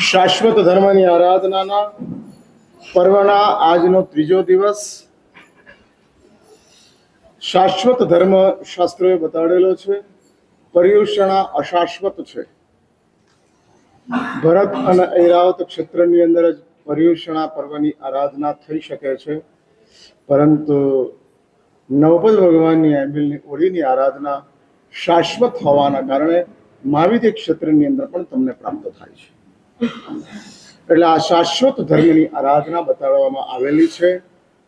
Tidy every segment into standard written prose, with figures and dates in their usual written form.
શાશ્વત ધર્મની આરાધનાના પર્વના આજનો ત્રીજો દિવસ. શાશ્વત ધર્મ શાસ્ત્રોએ બતાડેલો છે, પર્યુષણા અશાશ્વત છે. ભરત અને ઐરાવત ક્ષેત્રની અંદર જ પર્યુષણા પર્વની આરાધના થઈ શકે છે, પરંતુ નવપદ ભગવાનની આંબિલની ઓળીની આરાધના શાશ્વત હોવાના કારણે મહાવિદ્ય ક્ષેત્રની અંદર પણ તમને પ્રાપ્ત થાય છે. એટલે આ શાશ્વત ધર્મની આરાધના બતાડવામાં આવેલી છે.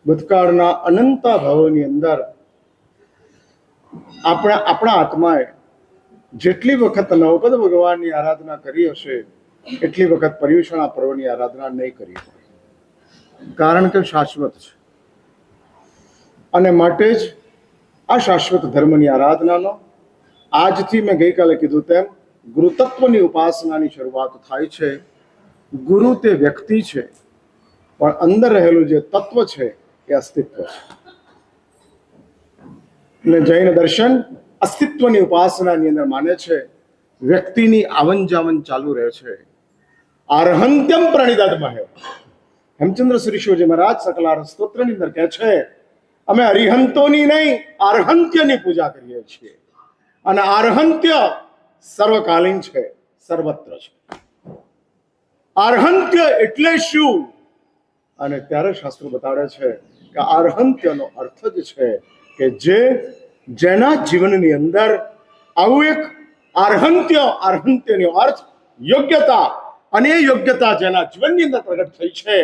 ભૂતકાળના અનંત ભાવોની અંદર આપણા આત્માએ જેટલી વખત નવપદ ભગવાનની આરાધના કરી હશે એટલી વખત પર્યુષણા પર્વની આરાધના નહીં કરી હોય, કારણ કે શાશ્વત છે. અને માટે જ આ શાશ્વત ધર્મની આરાધનાનો આજથી મેં ગઈકાલે કીધું તેમ ગુરુતત્વની ઉપાસનાની શરૂઆત થાય છે. ગુરુ તે વ્યક્તિ છે, પણ અંદર રહેલું જે તત્વ છે એ અસ્તિત્વ છે. એટલે જૈન દર્શન અસ્તિત્વની ઉપાસનાની અંદર માને છે વ્યક્તિની આવન જાવન ચાલુ રહે છે. આર્હંત્યમ પ્રણિદધમહે. હેમચંદ્ર શ્રીશિવજી મહારાજ સકલાર સ્તોત્રની અંદર કહે છે, અમે અરિહંતોની નહીં આર્હંત્યની પૂજા કરીએ છીએ. અને આર્હંત્ય સર્વકાલીન છે, સર્વત્ર છે. આર્હંત્ય એટલે શું? અને ત્યારે શાસ્ત્રો બતાડે છે કે આર્હંત્યનો અર્થ જ છે કે જેના જીવનની અંદર આવું એક આર્હંત્યનો અર્થ યોગ્યતા, અને એ યોગ્યતા જેના જીવનની અંદર પ્રગટ થઈ છે,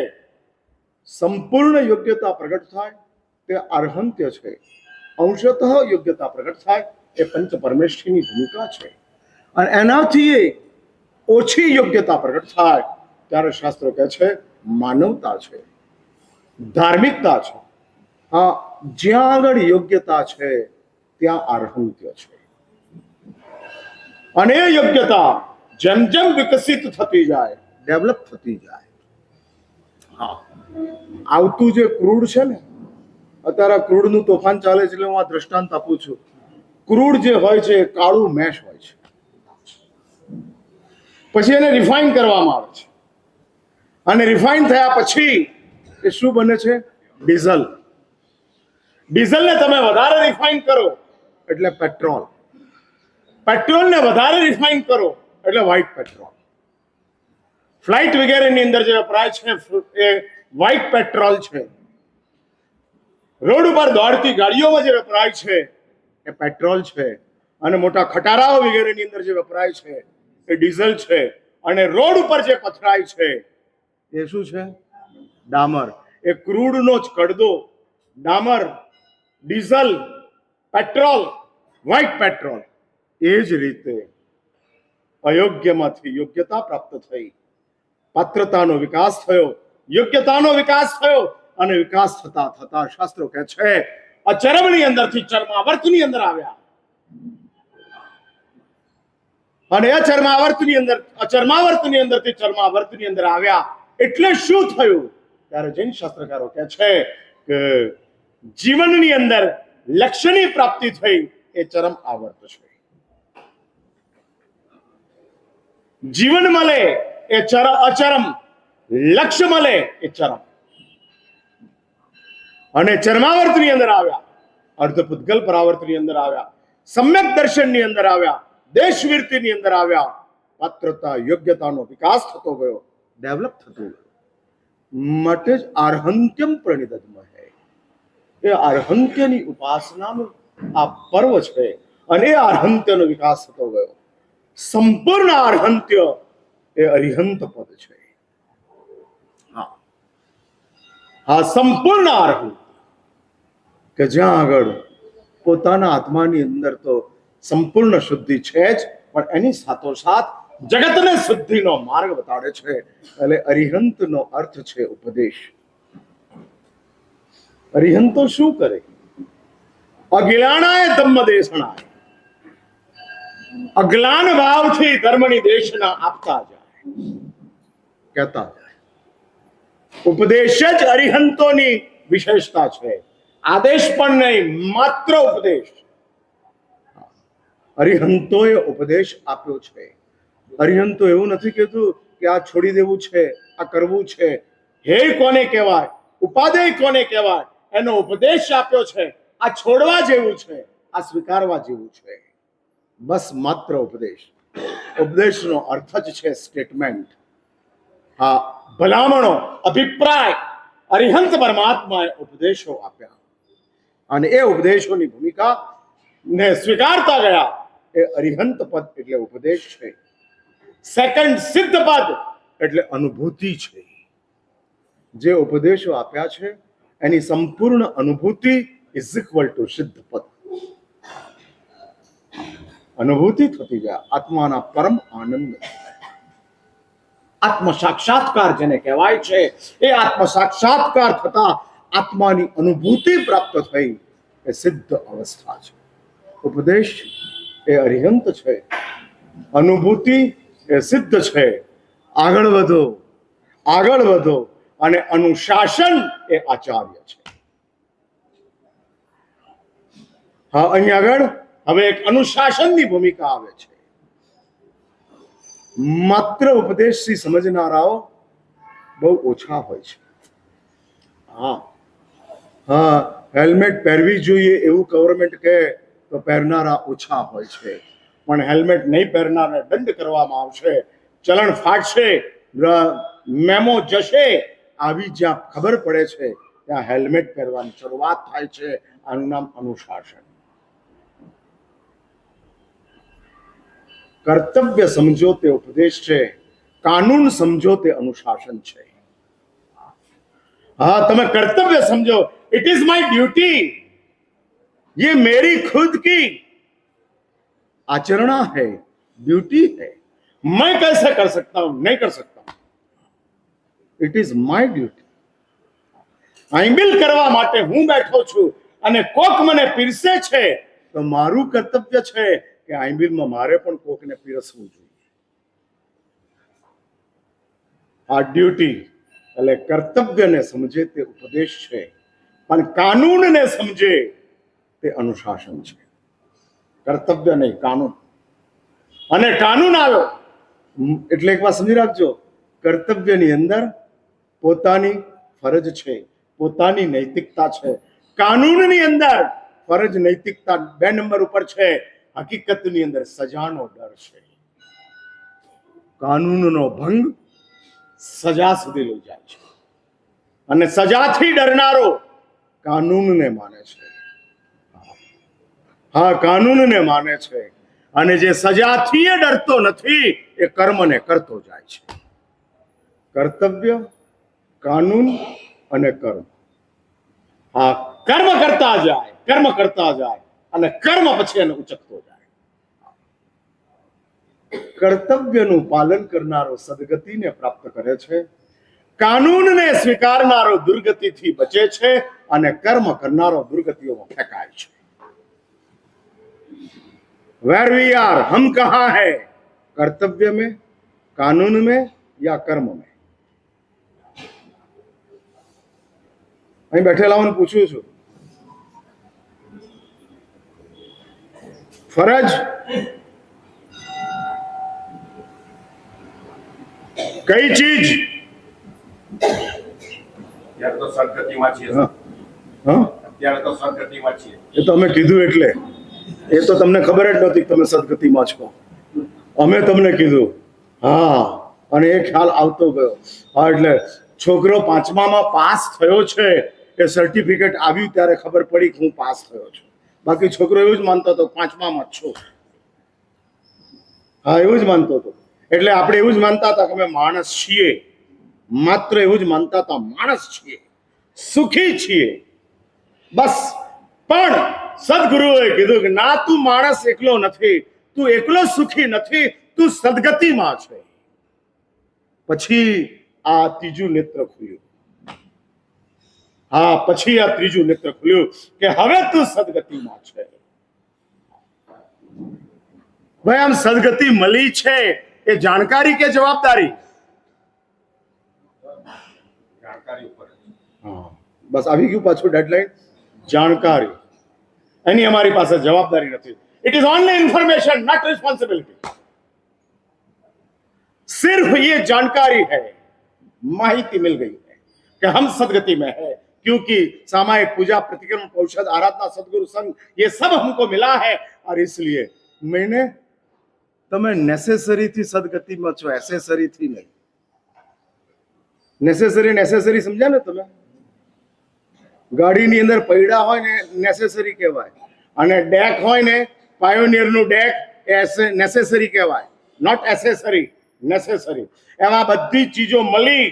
સંપૂર્ણ યોગ્યતા પ્રગટ થાય તે આર્હંત્ય છે. અંશતઃ યોગ્યતા પ્રગટ થાય એ પંચ પરમેશ્વરીની ભૂમિકા છે. અને એનાથી ઓછી યોગ્યતા પ્રગટ થાય ત્યારે શાસ્ત્રો કહે છે માનવતા છે, ધાર્મિકતા છે. હા, જ્યાં આગળ યોગ્યતા છે ત્યાં આર્હંત્ય છે. અને એ યોગ્યતા જેમ જેમ વિકસિત થતી જાય, ડેવલપ થતી જાય. હા, આવતું જે ક્રૂડ છે ને, અત્યારે ક્રૂડનું તોફાન ચાલે છે, એટલે હું આ દ્રષ્ટાંત આપું છું. ક્રૂડ જે હોય છે એ કાળું મેશ હોય છે, પછી એને રિફાઇન કરવામાં આવે છે, અને રિફાઇન થયા પછી એ શું બને છે? ડીઝલ. ડીઝલને તમે વધારે રિફાઇન કરો એટલે પેટ્રોલ, પેટ્રોલને વધારે રિફાઇન કરો એટલે વ્હાઇટ પેટ્રોલ. ફ્લાઇટ વગેરેની અંદર જે વપરાય છે એ વ્હાઇટ પેટ્રોલ છે. રોડ ઉપર દોડતી ગાડીઓમાં જે વપરાય છે એ પેટ્રોલ છે. અને મોટા ખટારાઓ વગેરેની અંદર જે વપરાય છે એ ડીઝલ છે. અને રોડ ઉપર જે પથરાય છે એ શું છે? ડામર. એ ક્રૂડનો જ કડદો. ડામર, ડીઝલ, પેટ્રોલ, વ્હાઇટ પેટ્રોલ. એ જ રીતે અયોગ્યમાંથી યોગ્યતા પ્રાપ્ત થઈ, પાત્રતાનો વિકાસ થયો, યોગ્યતાનો વિકાસ થયો, અને વિકાસ થતા થતા શાસ્ત્રો કહે છે અચરમની અંદરથી ચર્માવર્તની અંદર આવ્યા. અને અચર્માવર્તની અંદરથી ચર્માવર્તની અંદર આવ્યા એટલે શું થયું? ત્યારે જૈન શાસ્ત્રકારો કહે છે કે જીવનની અંદર લક્ષ્યની પ્રાપ્તિ થઈ, એ ચરમ આવર્ત છે. જીવન મળે એ અચરમ, લક્ષ્ય મળે એ ચરમ. અને ચર્માવર્તની અંદર આવ્યા, અર્ધપુદ્ગલ પરાવર્તની અંદર આવ્યા, સમ્યક દર્શનની અંદર આવ્યા, દેશવીરતીની અંદર આવ્યા. પાત્રતા યોગ્યતાનો વિકાસ થતો ગયો, ડેવલપ થતો ગયો. માટે જ આર્હંત્યમ પ્રણિદધમહે. એ આર્હંત્યની ઉપાસનાનું આ પર્વ છે. અને એ આર્હંત્યનો વિકાસ થતો ગયો. સંપૂર્ણ આર્હંત્ય એ અરિહંત પદ છે. હા, સંપૂર્ણ આર્હંત્ય કે જ્યાં આગળ પોતાના આત્માની અંદર તો સંપૂર્ણ શુદ્ધિ છે જ, પણ એની સાથોસાથ જગતને શુદ્ધિનો માર્ગ બતાડે છે. એટલે અરિહંતનો અર્થ છે ઉપદેશ. અરિહંતો શું કરે? અજ્ઞાનાય ધમ્મ દેશણાય. અજ્ઞાન ભાવથી ધર્મની દેશના આપતા જાય, કહેતા જાય. ઉપદેશ જ અરિહંતોની વિશેષતા છે. આદેશ પણ નહીં, માત્ર ઉપદેશ. અરિહંતોએ ઉપદેશ આપ્યો છે. અરિહંત તો એવું નથી કહેતું કે આ છોડી દેવું છે, આ કરવું છે. હે કોને કહેવાય, ઉપાદેય કોને કહેવાય, એનો ઉપદેશ આપ્યો છે. આ છોડવા જેવું છે, આ સ્વીકારવા જેવું છે. બસ માત્ર ઉપદેશ. ઉપદેશનો અર્થ જ છે સ્ટેટમેન્ટ. હા, ભલામણો, અભિપ્રાય. અરિહંત પરમાત્માએ ઉપદેશો આપ્યા અને એ ઉપદેશોની ભૂમિકા ને સ્વીકારતા ગયા. એ અરિહંત પદ એટલે ઉપદેશ છે. સેકન્ડ સિદ્ધ પદ એટલે અનુભૂતિ છે. જે ઉપદેશો આપ્યા છે એની સંપૂર્ણ અનુભૂતિ ઇઝ ઇક્વલ ટુ સિદ્ધ પદ. અનુભૂતિ થતી જાય આત્માના પરમ આનંદ. આત્મ સાક્ષાત્કાર જેને કહેવાય છે, એ આત્મ સાક્ષાત્કાર થતા આત્માની અનુભૂતિ પ્રાપ્ત થઈ એ સિદ્ધ અવસ્થા છે. ઉપદેશ એ અરિહંત છે, અનુભૂતિ એ સિદ્ધ છે. આગળ વધો, આગળ વધો. અને અનુશાસન એ આચાર્ય છે. હા, અહીં આગળ હવે એક અનુશાસનની ભૂમિકા આવે છે. માત્ર ઉપદેશથી સમજનારાઓ બહુ ઓછા હોય છે. હા હા, હેલ્મેટ પહેરવી જોઈએ એવું ગવર્મેન્ટ કહે તો પહેરનારા ઓછા હોય છે. પણ હેલ્મેટ નહીં પહેરનારને દંડ કરવામાં આવશે, ચલણ ફાટશે, મેમો જશે. આવી જ્યાં ખબર પડે છે ત્યાં હેલ્મેટ પહેરવાની શરૂઆત થાય છે. આનું નામ અનુશાસન. કર્તવ્ય સમજો તે ઉપદેશ છે, કાનૂન સમજો તે અનુશાસન છે. हाँ, तुम्हें कर्तव्य समझो. इट इज माई ड्यूटी, ये मेरी खुद की आचरणा है, ड्यूटी है. मैं कैसे कर सकता हूं? नहीं कर सकता. It is my duty. આઈબિલ કરવા માટે હું બેઠો છું અને કોક મને પીરસે છે તો મારું કર્તવ્ય છે કે આઈબિલમાં મારે પણ કોકને પીરસવું જોઈએ. આ ડ્યુટી એટલે કર્તવ્યને સમજે તે ઉપદેશ છે, પણ કાનૂનને સમજે તે અનુશાસન છે. કર્તવ્ય નહીં, કાનૂન. અને કાનૂન આવ્યો એટલે એક વાત સમજી રાખજો, કર્તવ્યની અંદર પોતાની ફરજ છે, પોતાની નૈતિકતા છે. કાનૂનની અંદર ફરજ નૈતિકતા 2 નંબર ઉપર છે. હકીકતની અંદર સજાનો ડર છે. કાનૂનનો ભંગ સજા સુધી લઈ જાય છે અને સજાથી ડરનારો કાનૂનને માને છે. હા, કાનૂનને માને છે. અને જે સજાથી ડરતો નથી એ કર્મને કરતો જાય છે. કર્તવ્ય, કાનૂન અને કર્મ. હા, કર્મ કરતા જાય, કર્મ કરતા જાય અને કર્મ પછી એને ઉચકતો જાય. કર્તવ્યનું પાલન કરનારો સદગતિને પ્રાપ્ત કરે છે, કાનૂનને સ્વીકારનારો દુર્ગતિથી બચે છે અને કર્મ કરનારો દુર્ગતિઓમાં ફેંકાય છે. वेर वी आर, हम कहाँ है, कर्तव्य में, कानून में या कर्म में? અહીં બેઠેલાઓને પૂછું છું, ફરજ કઈ ચીજ? અત્યારે તો સદગતિમાં છીએ. હા, અત્યારે તો સદગતિમાં છીએ. એ તો અમે કીધું એટલે. એ તો તમને ખબર જ નહોતી તમે સદગતિમાં છો. અમે તમને કીધું. હા, અને એ ખ્યાલ આવતો ગયો. હા, એટલે છોકરો 5મામાં પાસ થયો છે એ સર્ટિફિકેટ આવ્યું ત્યારે ખબર પડી કે હું પાસ થયો છું. બાકી છોકરો એવું જ માનતો હતો 5મામાં જ છું. હા, એવું જ માનતો હતો. એટલે આપણે એવું જ માનતા હતા કે અમે માણસ છીએ, માત્ર એવું જ માનતા હતા, માણસ છીએ, સુખી છીએ, બસ. પણ સદગુરુએ કીધું કે ના, તું માણસ એકલો નથી, તું એકલો સુખી નથી, તું સદગતિમાં છે. પછી આ ત્રીજું નેત્ર ખુલ્યું. હા, પછી આ ત્રીજું નેત્ર ખુલ્યું કે હવે તું સદગતિમાં છે. ભાઈ, આમ સદગતિ મળી છે એ જાણકારી કે જવાબદારી? જાણકારી ઉપર. હા, બસ આવી ગયું પાછું ડેડલાઇન. જાણકારી, એની અમારી પાસે જવાબદારી નથી. It is only information, not responsibility. सिर्फ ये जानकारी है, माहिती मिल गई है कि हम सदगति में है, क्योंकि सामायिक पूजा, प्रतिक्रमण, औषध, आराधना, सदगुरु संग, ये सब हमको मिला है। और इसलिए मैंने તમે નેસેસરી થી સદગતિમાં છો, એસેસરી થી નહીં. નેસેસરી સમજ્યા ને તમે? ગાડીની અંદર પૈડા હોય ને નેસેસરી કહેવાય, અને ડેક હોય ને પાયોનિયર નું ડેક એ નેસેસરી કહેવાય, નોટ એસેસરી, નેસેસરી. એમાં બધી ચીજો મળી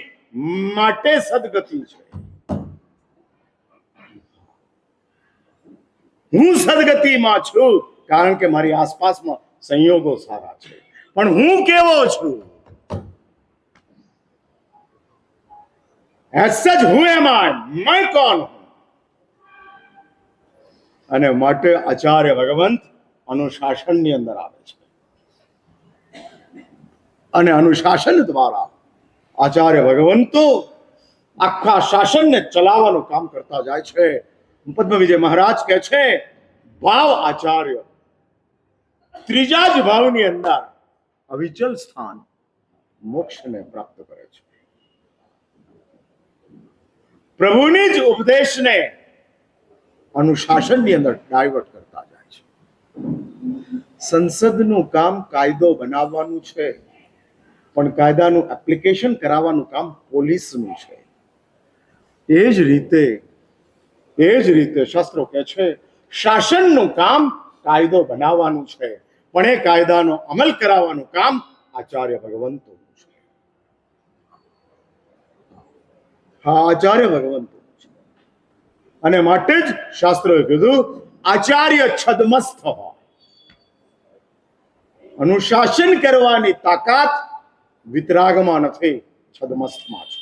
માટે સદગતિ છે. હું સદગતિમાં છું કારણ કે મારી આસપાસમાં સંયોગો સારા છે, પણ હું કેવો છું? સચ હું એમાં मैं कौन हूं? અને માટે આચાર્ય ભગવંત અનુશાસનની અંદર આવે છે, અને અનુશાસન દ્વારા આચાર્ય ભગવંતો આખા શાસનને ચલાવવાનું કામ કરતા જાય છે. પદ્મ વિજય મહારાજ કહે છે, ભાવ આચાર્ય ત્રીજા જ ભાવની અંદર અવિચલ સ્થાન મોક્ષને પ્રાપ્ત કરે છે. પ્રભુની જ ઉપદેશને અનુશાસનની અંદર ડાયવર્ટ કરતા જાય છે. સંસદનું કામ કાયદો બનાવવાનું છે, પણ કાયદાનું એપ્લિકેશન કરાવવાનું કામ પોલીસનું છે. એ જ રીતે શાસ્ત્રો કહે છે, શાસનનું કામ કાયદો બનાવવાનું છે, પણ એ કાયદાનો અમલ કરાવવાનું કામ આચાર્ય ભગવંતોનું છે. હા, આચાર્ય ભગવંતોનું છે. અને માટે જ શાસ્ત્રોએ કીધું, આચાર્ય છદમસ્ત હોય. અનુશાસન કરવાની તાકાત વિતરાગમાં નથી, છદમસ્તમાં છે.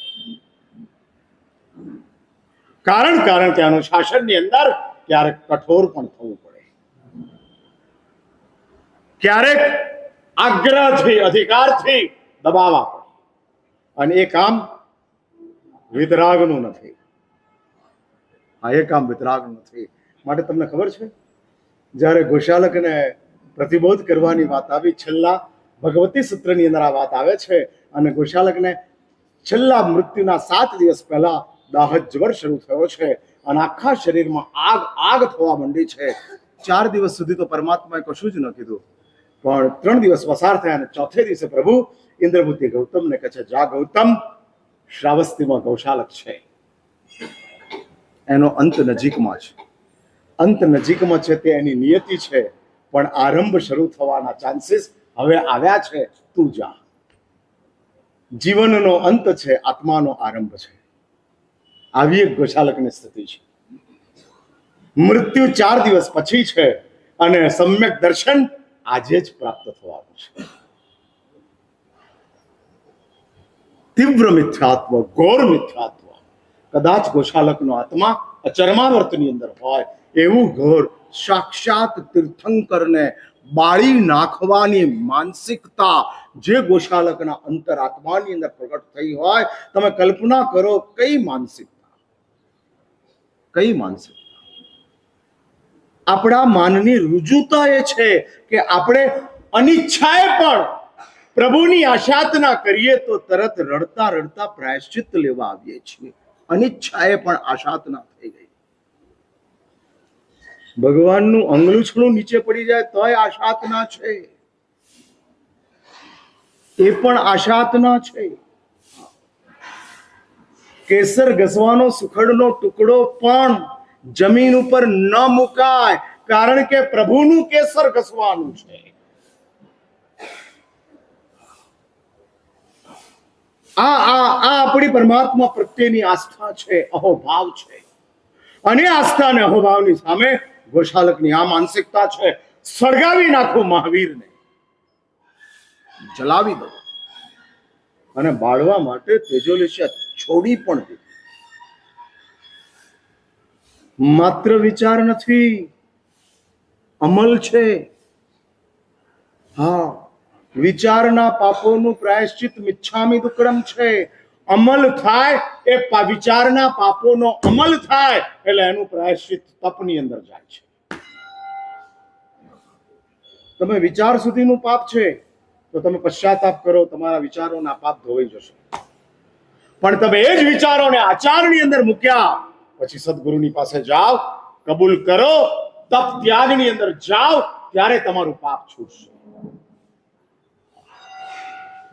કારણ કે અનુશાસનની અંદર ક્યારેક કઠોર પણ થવું પડે, ક્યારેક આગ્રહથી, અધિકારથી દબાવવા પડે, અને એ કામ વિતરાગનું નથી. એ કામ વિતરાગનું નથી. માટે તમને ખબર છે, જ્યારે ગોશાલકને પ્રતિબોધ કરવાની વાત આવી, છેલ્લા ભગવતી સૂત્રની અંદર આ વાત આવે છે, અને ગોશાલકને છેલ્લા મૃત્યુના 7 દિવસ પહેલા દાહ જ્વર શરૂ થયો છે, અને આખા શરીરમાં આગ થવા માંડી છે. 4 દિવસ સુધી તો પરમાત્માએ કશું જ ન કીધું, પણ 3 દિવસ પસાર થયા, અને ચોથે દિવસે પ્રભુ ઇન્દ્રબુદ્ધિ ગૌતમને કહે છે, જા ગૌતમ, શ્રાવસ્તીમાં ગૌશાલક છે, એનો અંત નજીકમાં છે. અંત નજીકમાં છે તે એની નિયતિ છે, પણ આરંભ શરૂ થવાના ચાન્સીસ હવે આવ્યા છે. તું જા. જીવનનો અંત છે, આત્માનો આરંભ છે. આવી એક ગોશાલકની સ્થિતિ છે. મૃત્યુ 4 દિવસ પછી છે, અને સમ્યક દર્શન આજે જ પ્રાપ્ત થવાનું છે. તીવ્ર મિથ્યાત્વ, ઘોર મિથ્યાત્વ. કદાચ ગોશાલકનો આત્મા અચરમાવર્તની અંદર હોય, એવું ઘોર સાક્ષાત તીર્થંકરને બાળી નાખવાની માનસિકતા જે ગોશાલકના અંતરાત્માની અંદર પ્રગટ થઈ હોય, તમે કલ્પના કરો કઈ માનસિકતા. આપણા માનની રુજુતા એ છે કે આપણે અનિચ્છાએ પણ પ્રભુની આશાતના કરીએ તો તરત રડતા રડતા પ્રાયશ્ચિત્ત લેવા આવીએ છીએ. અનિચ્છાએ પણ આશાતના થઈ ગઈ. ભગવાનનું અંગલુછણું નીચે પડી જાય તોય આશાતના છે, એ પણ આશાતના છે. કેસર ઘસવાનો સુખડનો ટુકડો પણ જમીન ઉપર ન મુકાય, કારણ કે પ્રભુનું કેસર ઘસવાનું છે. આ આપણી પરમાત્મા પ્રત્યેની આસ્થા છે, અહોભાવ છે. અને આસ્થા અને અહોભાવની સામે ગોશાલકની આ માનસિકતા છે, સળગાવી નાખો મહાવીરને, જલાવી દો, અને બાળવા માટે તેજોલિશિયા છોડી પણ દીધી. માત્ર વિચાર નથી, અમલ છે. હા, વિચારના પાપોનું પ્રાયશ્ચિત મિચ્છામિ દુક્કડમ છે. અમલ થાય એ વિચારના પાપોનો અમલ થાય એટલે એનું પ્રાયશ્ચિત તપની અંદર જાય છે. તમે વિચાર સુધીનું પાપ છે, તો તમે પશ્ચાતાપ કરો, તમારા વિચારોના પાપ ધોવાઈ જશે. પણ તમે એ જ વિચારોને આચારની અંદર મૂક્યા પછી સદગુરુની પાસે જાઓ, કબૂલ કરો, તપ ત્યાગની અંદર જાઓ, ત્યારે તમારું પાપ છૂટશે.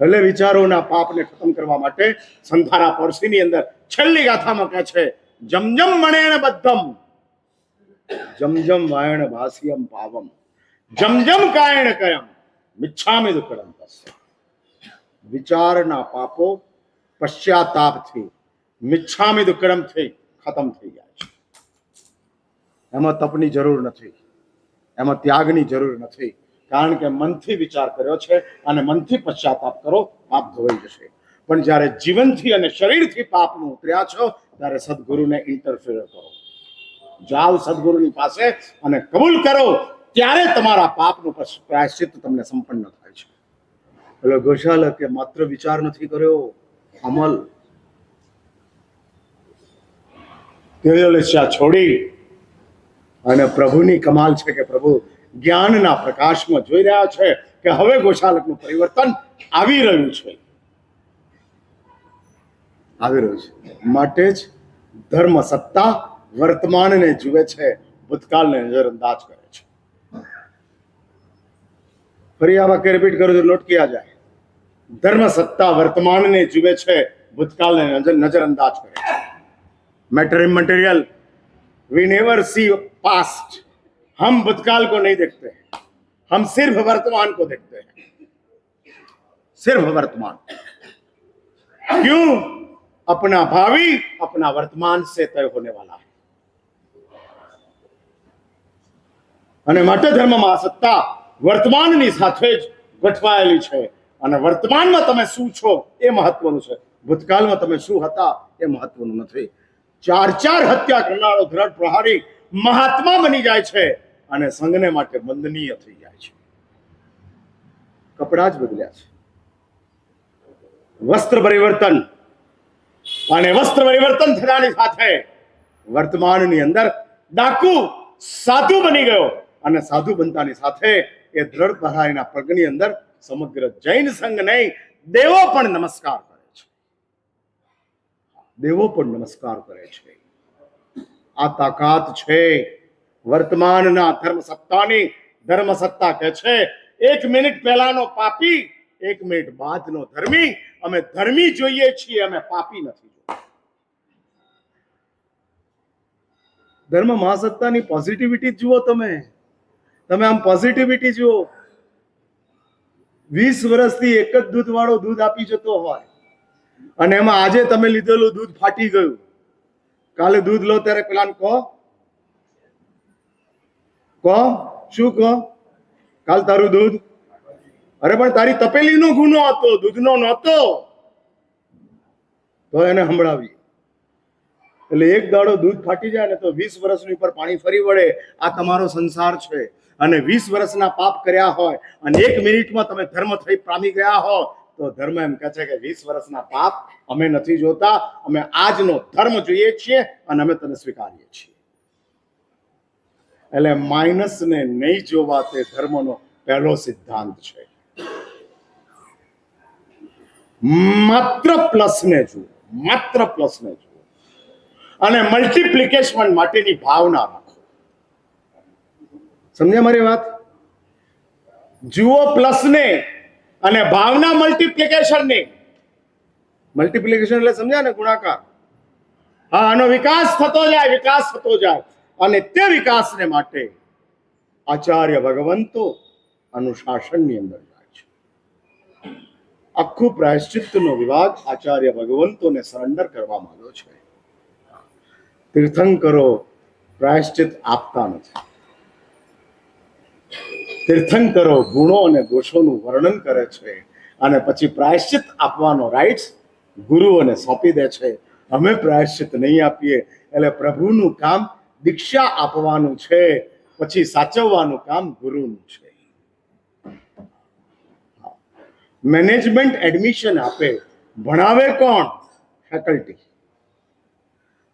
એટલે વિચારોના પાપને ખતમ કરવા માટે સંથારા પડશીની અંદર છેલ્લી ગાથામાં કહે છે, જમજમ મણેણ બદ્ધમ જમજમ વાયણ ભાસ્યમ પાવમ જમજમ કાયણ કયમ મિચ્છામિ દુક્કડમ તસ્ય. વિચારના પાપો પશ્ચાતાપથી, મિચ્છામિ દુક્કડમથી ખતમ થઈ જાય છે. એમાં તપની જરૂર નથી, એમાં ત્યાગની જરૂર નથી, કારણ કે મનથી વિચાર કર્યો છે અને મનથી પશ્ચાતાપ કરો, પાપ ધોવાઈ જશે. પણ જ્યારે જીવનથી અને શરીરથી પાપનું ઉતર્યા છો ત્યારે સદગુરુને ઇન્ટરફિયર કરો, જાઓ સદગુરુની પાસે અને કબૂલ કરો, ત્યારે તમારા પાપનું પ્રાયશ્ચિત્ત તમને સંપન્ન થાય છે. એટલે ગોશાલકે માત્ર વિચાર નથી કર્યો, અમલ. તેજસ્યા છોડી અને પ્રભુની કમાલ છે કે પ્રભુ જ્ઞાનના પ્રકાશમાં જોઈ રહ્યા છે કે હવે ગોશાલકનું પરિવર્તન આવી રહ્યું છે, આવી રહ્યું છે. માટે જ ધર્મ સત્તા વર્તમાનને જુએ છે, ભૂતકાળને નજરઅંદાજ કરે છે. ફરી આ વાક્ય રિપીટ કરું તો નોટ કિયા જાય. ધર્મ સત્તા વર્तमानને જુએ છે, भूतकाल ने नजरअंदाज करे. Matter material we never see past. हम भूतकाल को नहीं देखते हैं, हम सिर्फ वर्तमान को देखते हैं, सिर्फ वर्तमान. क्यों? अपना भावी अपना वर्तमान से तय होने वाला है. અને માટે ધર્મમાં સત્તા વર્તમાનની સાથે જ ગોઠવાયેલી છે અને વર્તમાનમાં તમે શું છો એ મહત્વનું છે, ભૂતકાળમાં તમે શું હતા એ મહત્વનું નથી. ચાર હત્યા કરનારો દ્રઢ પ્રહારી મહાત્મા બની જાય છે અને સંઘને માટે વંદનીય થઈ જાય છે. કપડા જ બદલ્યા છે, વસ્ત્ર પરિવર્તન, અને વસ્ત્ર પરિવર્તન થતાની સાથે વર્તમાનની અંદર ડાકુ સાધુ બની ગયો અને સાધુ બનતાની સાથે એ દ્રઢ પ્રહારીના પગની અંદર સમગ્ર જૈન સંઘ નહીં, દેવો પણ નમસ્કાર કરે છે, દેવો પણ નમસ્કાર કરે છે. આ તાકાત છે વર્તમાનના ધર્મ સત્તાની. ધર્મ સત્તા કહે છે 1 મિનિટ પહેલાનો પાપી 1 મિનિટ બાદનો ધર્મી. અમે ધર્મી જોઈએ છીએ, અમે પાપી નથી. ધર્મ મહાસત્તાની પોઝિટિવિટી જુઓ, તમે આમ પોઝિટિવિટી જુઓ. 20 વર્ષથી એક જ દૂધ વાળો દૂધ આપી જતો હોય અને એમાં આજે તમે લીધેલું દૂધ ફાટી ગયું, કાલે દૂધ લો ત્યારે પેલાને કહો શું કહો, કાલ તારું દૂધ, અરે પણ તારી તપેલીનો ગુનો હતો, દૂધનો નહોતો, તો એને સંભળાવી. એટલે એક દાડો દૂધ ફાટી જાય ને તો 20 વર્ષની ઉપર પાણી ફરી વળે. આ તમારો સંસાર છે અને 20 વર્ષના પાપ કર્યા હોય અને 1 મિનિટમાં તમે ધર્મ થઈ પામી ગયા હો તો ધર્મ એમ કહે છે કે 20 વર્ષના પાપ અમે નથી જોતા, અમે આજનો ધર્મ જોઈએ છીએ અને અમે તને સ્વીકારીએ છીએ. એટલે માઇનસને નહીં જોવા તે ધર્મનો પહેલો સિદ્ધાંત છે. માત્ર પ્લસને જુઓ, માત્ર પ્લસને જુઓ અને મલ્ટીપ્લિકેશન માટેની ભાવના રાખો. સમજ્યા મારી વાત? જુઓ પ્લસને અને ભાવના મલ્ટીપ્લિકેશનની. મલ્ટીપ્લિકેશન એટલે સમજ્યા ને, ગુણાકાર. હા, આનો વિકાસ થતો જાય, વિકાસ થતો જાય અને તે વિકાસને માટે આચાર્ય ભગવંતો અનુશાસનની અંદર જાય છે. આખું પ્રાયશ્ચિત્તનો વિભાગ આચાર્ય ભગવંતોને સરેન્ડર કરવામાં આવ્યો છે. તીર્થંકરો પ્રાયશ્ચિત આપતા નથી. તીર્થંકરો ગુણો અને દોષોનું વર્ણન કરે છે અને પછી પ્રાયશ્ચિત આપવાનો રાઇટ્સ ગુરુઓને સોંપી દે છે. અમે પ્રાયશ્ચિત નહીં આપીએ. એટલે પ્રભુનું કામ દીક્ષા આપવાનું છે, પછી સાચવવાનું કામ ગુરુનું છે. મેનેજમેન્ટ એડમિશન આપે, ભણાવે કોણ? ફેકલ્ટી.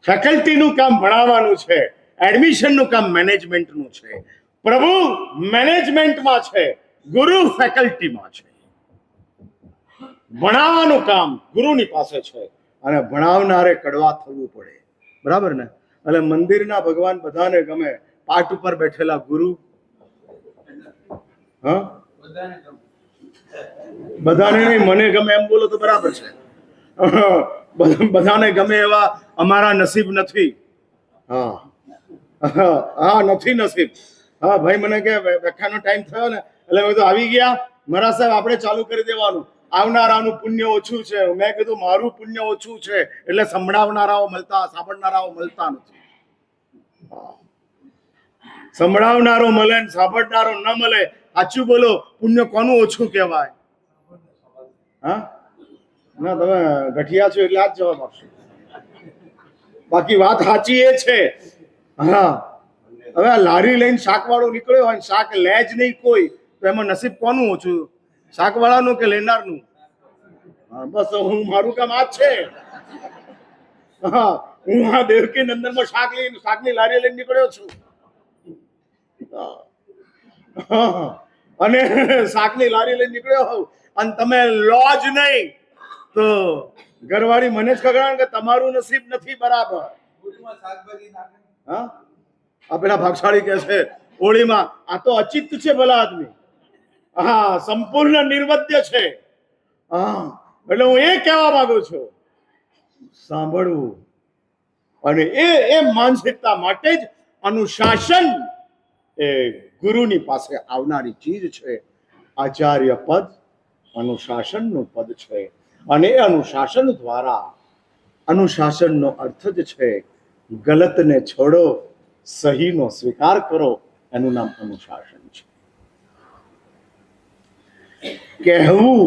ફેકલ્ટીનું કામ ભણાવવાનું છે, એડમિશનનું કામ મેનેજમેન્ટનું છે. પ્રભુ મેનેજમેન્ટમાં છે, ગુરુ ફેકલ્ટીમાં છે. ભણાવવાનું કામ ગુરુની પાસે છે અને ભણાવનારે કડવા થવું પડે. બરાબર ને? એટલે મંદિરના ભગવાન બધાને ગમે, પાટ ઉપર બેઠેલા ગુરુ હા બધાને નહીં, મને ગમે એમ બોલો તો બરાબર છે. બધાને ગમે એવા અમારા નસીબ નથી. હા હા નથી નસીબ. હા ભાઈ મને કે વ્યાખ્યાનો ટાઈમ થયો ને એટલે મેં કીધું આવી ગયા મારા સાહેબ, આપણે ચાલુ કરી દેવાનું. આવનારાનું પુણ્ય ઓછું છે. મેં કીધું મારું પુણ્ય ઓછું છે એટલે સાંભળનારાઓ મળતા નથી. સંભળાવનારો મળે ને સાંભળનારો ન મળે. સાચું બોલો, પુણ્ય કોનું ઓછું કહેવાય? હા ના, તમે ગઠિયા છો એટલે આ જ જવાબ આપશો. બાકી વાત સાચી એ છે. હા હવે આ લારી લઈને શાકવાળો નીકળ્યો હોય, શાક લે જ નહીં કોઈ, તો એમાં નસીબ કોનું ઓછું? શાકવાળાનું કે લેનારનું? હા બસ હું મારું કામ આ જ છે. હા હું આ દેવકી નંદનમાં શાકની લારી લઈને નીકળ્યો છું. અને શાકની લારી લઈને નીકળ્યો હોઉં અને તમે લો જ નહીં તો ઘરવાળી મને જ ખગડાવે કે તમારું નસીબ નથી બરાબર. હા આ પેલા ભાગશાળી કે છે હોળીમાં, આ તો અચિત છે ભલા આદમી. હા સંપૂર્ણ નિર્વદ્ય છે. હા એટલે હું એ કહેવા માંગુ છું, સાંભળવું. અને એ માનસિકતા માટે જ અનુશાસન એ ગુરુની પાસે આવનારી ચીજ છે. આચાર્ય પદ અનુશાસનનું પદ છે અને એ અનુશાસન દ્વારા, અનુશાસનનો અર્થ જ છે ગલતને છોડો, સહીનો સ્વીકાર કરો. એનું નામ અનુશાસન છે. કહેવું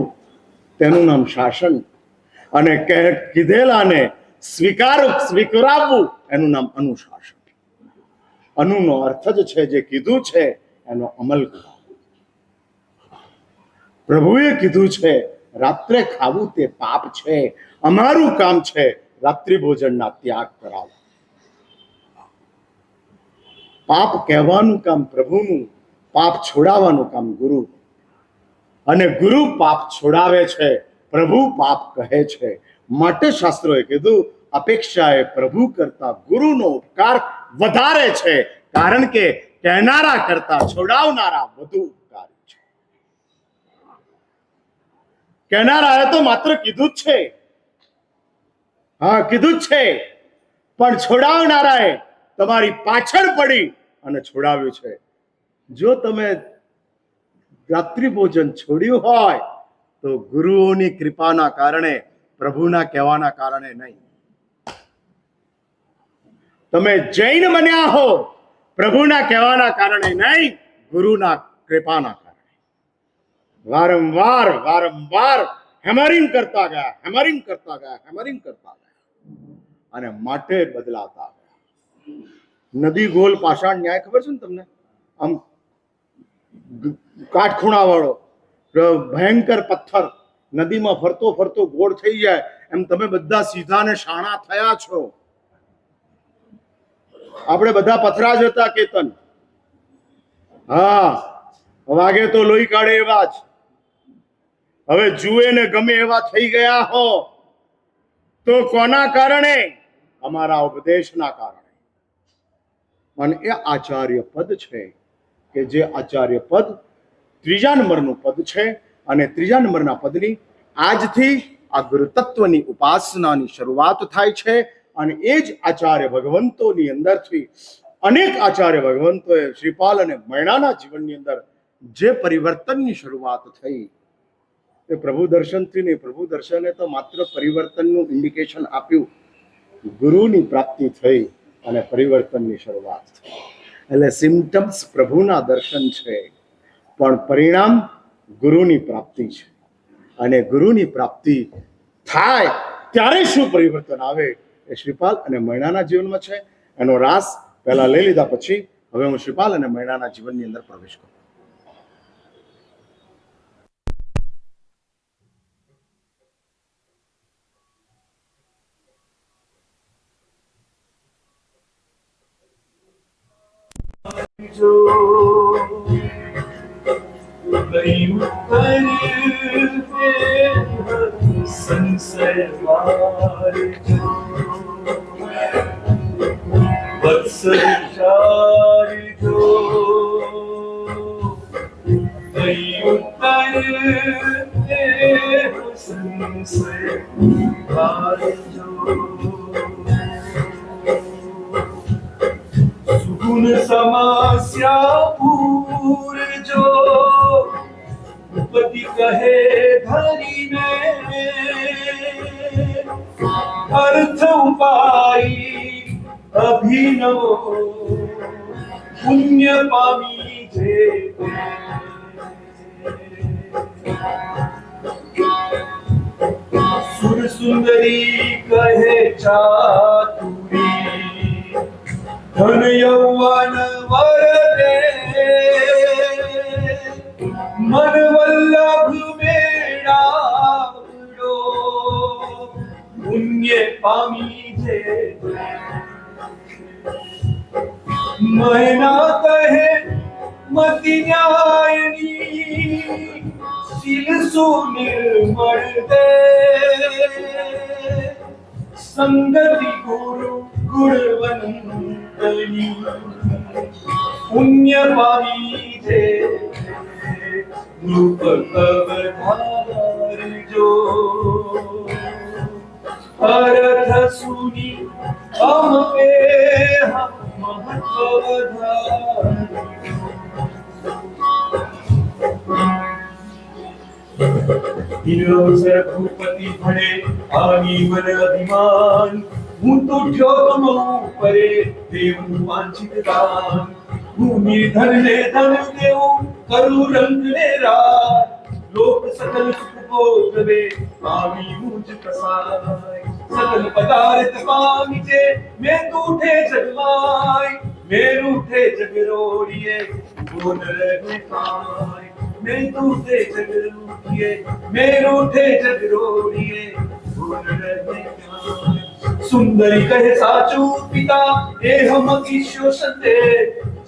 તેનું નામ શાસન, અને કીધેલાને સ્વીકારવું એનું નામ અનુશાસન. અનુનો અર્થ જ છે જે કીધું છે એનો અમલ કરો. પ્રભુએ કીધું છે રાત્રે ખાવું તે પાપ છે, અમારું કામ છે રાત્રિ ભોજનના ત્યાગ કરાવો. પાપ કહેવાનું કામ પ્રભુનું, પાપ છોડાવવાનું કામ ગુરુ. અને ગુરુ પાપ છોડાવે છે, પ્રભુ પાપ કહે છે. માટે શાસ્ત્રોએ કીધું અપેક્ષાએ પ્રભુ કરતા ગુરુનો ઉપકાર વધારે છે, કારણ કે કહેનારા કરતા છોડાવનારા વધુ ઉપકારી છે. કહેનારાએ તો માત્ર કીધું જ છે, હા કીધું જ છે, પણ છોડાવનારાએ તમારી પાછળ પડી અને છોડાવ્યું છે. જો તમે રાત્રિ ભોજન છોડ્યું હોય તો ગુરુઓની કૃપાના કારણે, પ્રભુના કહેવાના કારણે નહીં. તમે જૈન બન્યા હો પ્રભુના કહેવાના કારણે નહીં, ગુરુના કૃપાના કારણે. વારંવાર હેમરિંગ કરતા ગયા અને માટે બદલાતા ગયા. નદી ગોલ પાષાણ ન્યાય ખબર છે ને તમને? આમ કાટખૂણા વાળો ભયંકર પથ્થર નદીમાં ફરતો ફરતો ગોળ થઈ જાય, એમ તમે બધા સીધા ને શાણા થયા છો. આપણે બધા પથરા જ હતા કેતન. હા વાગે તો લોહી કાઢે એવા જ. હવે જુએ ને ગમે એવા થઈ ગયા હો તો કોના કારણે? અમારા ઉપદેશના કારણે. અને એ આચાર્ય પદ છે કે જે આચાર્ય પદ ત્રીજા નંબરનું પદ છે. અને ત્રીજા નંબરના પદની આજથી આ ગુરુ તત્વની ઉપાસનાની શરૂઆત થાય છે. અને એ જ આચાર્ય ભગવંતોની અંદરથી અનેક આચાર્ય ભગવંતોએ શ્રીપાલ અને મૈણાના જીવનની અંદર જે પરિવર્તનની શરૂઆત થઈ એ પ્રભુ દર્શનથી નહીં. પ્રભુ દર્શને તો માત્ર પરિવર્તનનું ઇન્ડિકેશન આપ્યું, ગુરુની પ્રાપ્તિ થઈ અને પરિવર્તનની શરૂઆત થઈ. એટલે સિમ્ટમ્સ પ્રભુના દર્શન છે, પણ પરિણામ ગુરુની પ્રાપ્તિ છે. અને ગુરુની પ્રાપ્તિ થાય ત્યારે શું પરિવર્તન આવે એ શ્રીપાલ અને મૈણાના જીવનમાં છે. એનો રાસ પહેલા લઈ લીધા પછી હવે હું શ્રીપાલ અને મૈણાના જીવનની અંદર પ્રવેશ કરું. સંશય મારજો વત્સ વિચારજો કઈ ઉત્તર દેવ સંશય મારજો સુગુણ સમસ્યા પૂરજો પતિ કહે ધરીને અર્થ ઉપાય અભિનવ પુણ્ય પામી છે સુર સુંદરી કહે ચાતુરી ધન યૌવન વરદે મન વલ્લભ મેળાવડો પુણ્ય પામી છે મહિના કહે મતિ ન્યાયની શીલ સુનિર્મળ દે સંગતિ ગુરુ ગુણવંતની પુણ્ય પામી છે રૂપ અવધારજો અરથ સુની અમકે મહત્વ વધારજો ભૂપતિ ભણે આની મન અભિમાન હું તો જોગમઉં પરે દેવનું વાંછિત દાન હું નિર્ધન ને ધન દેવું કરું રંગ ને રાત લોક સકલ સુખ ભોગવે પામી મુજ પ્રસાય સકલ પદાર્થ પામી છે મેં તૂઠે જગમાય મેં રૂઠે જગરોડીએ બોલ રહે ખાય મેં તૂઠે જગરોડીએ મેં રૂઠે જગરોડીએ બોલ રહે ખાય સુંદરી કહે સાચું પિતા એ હમ ઈશ્વર સંતે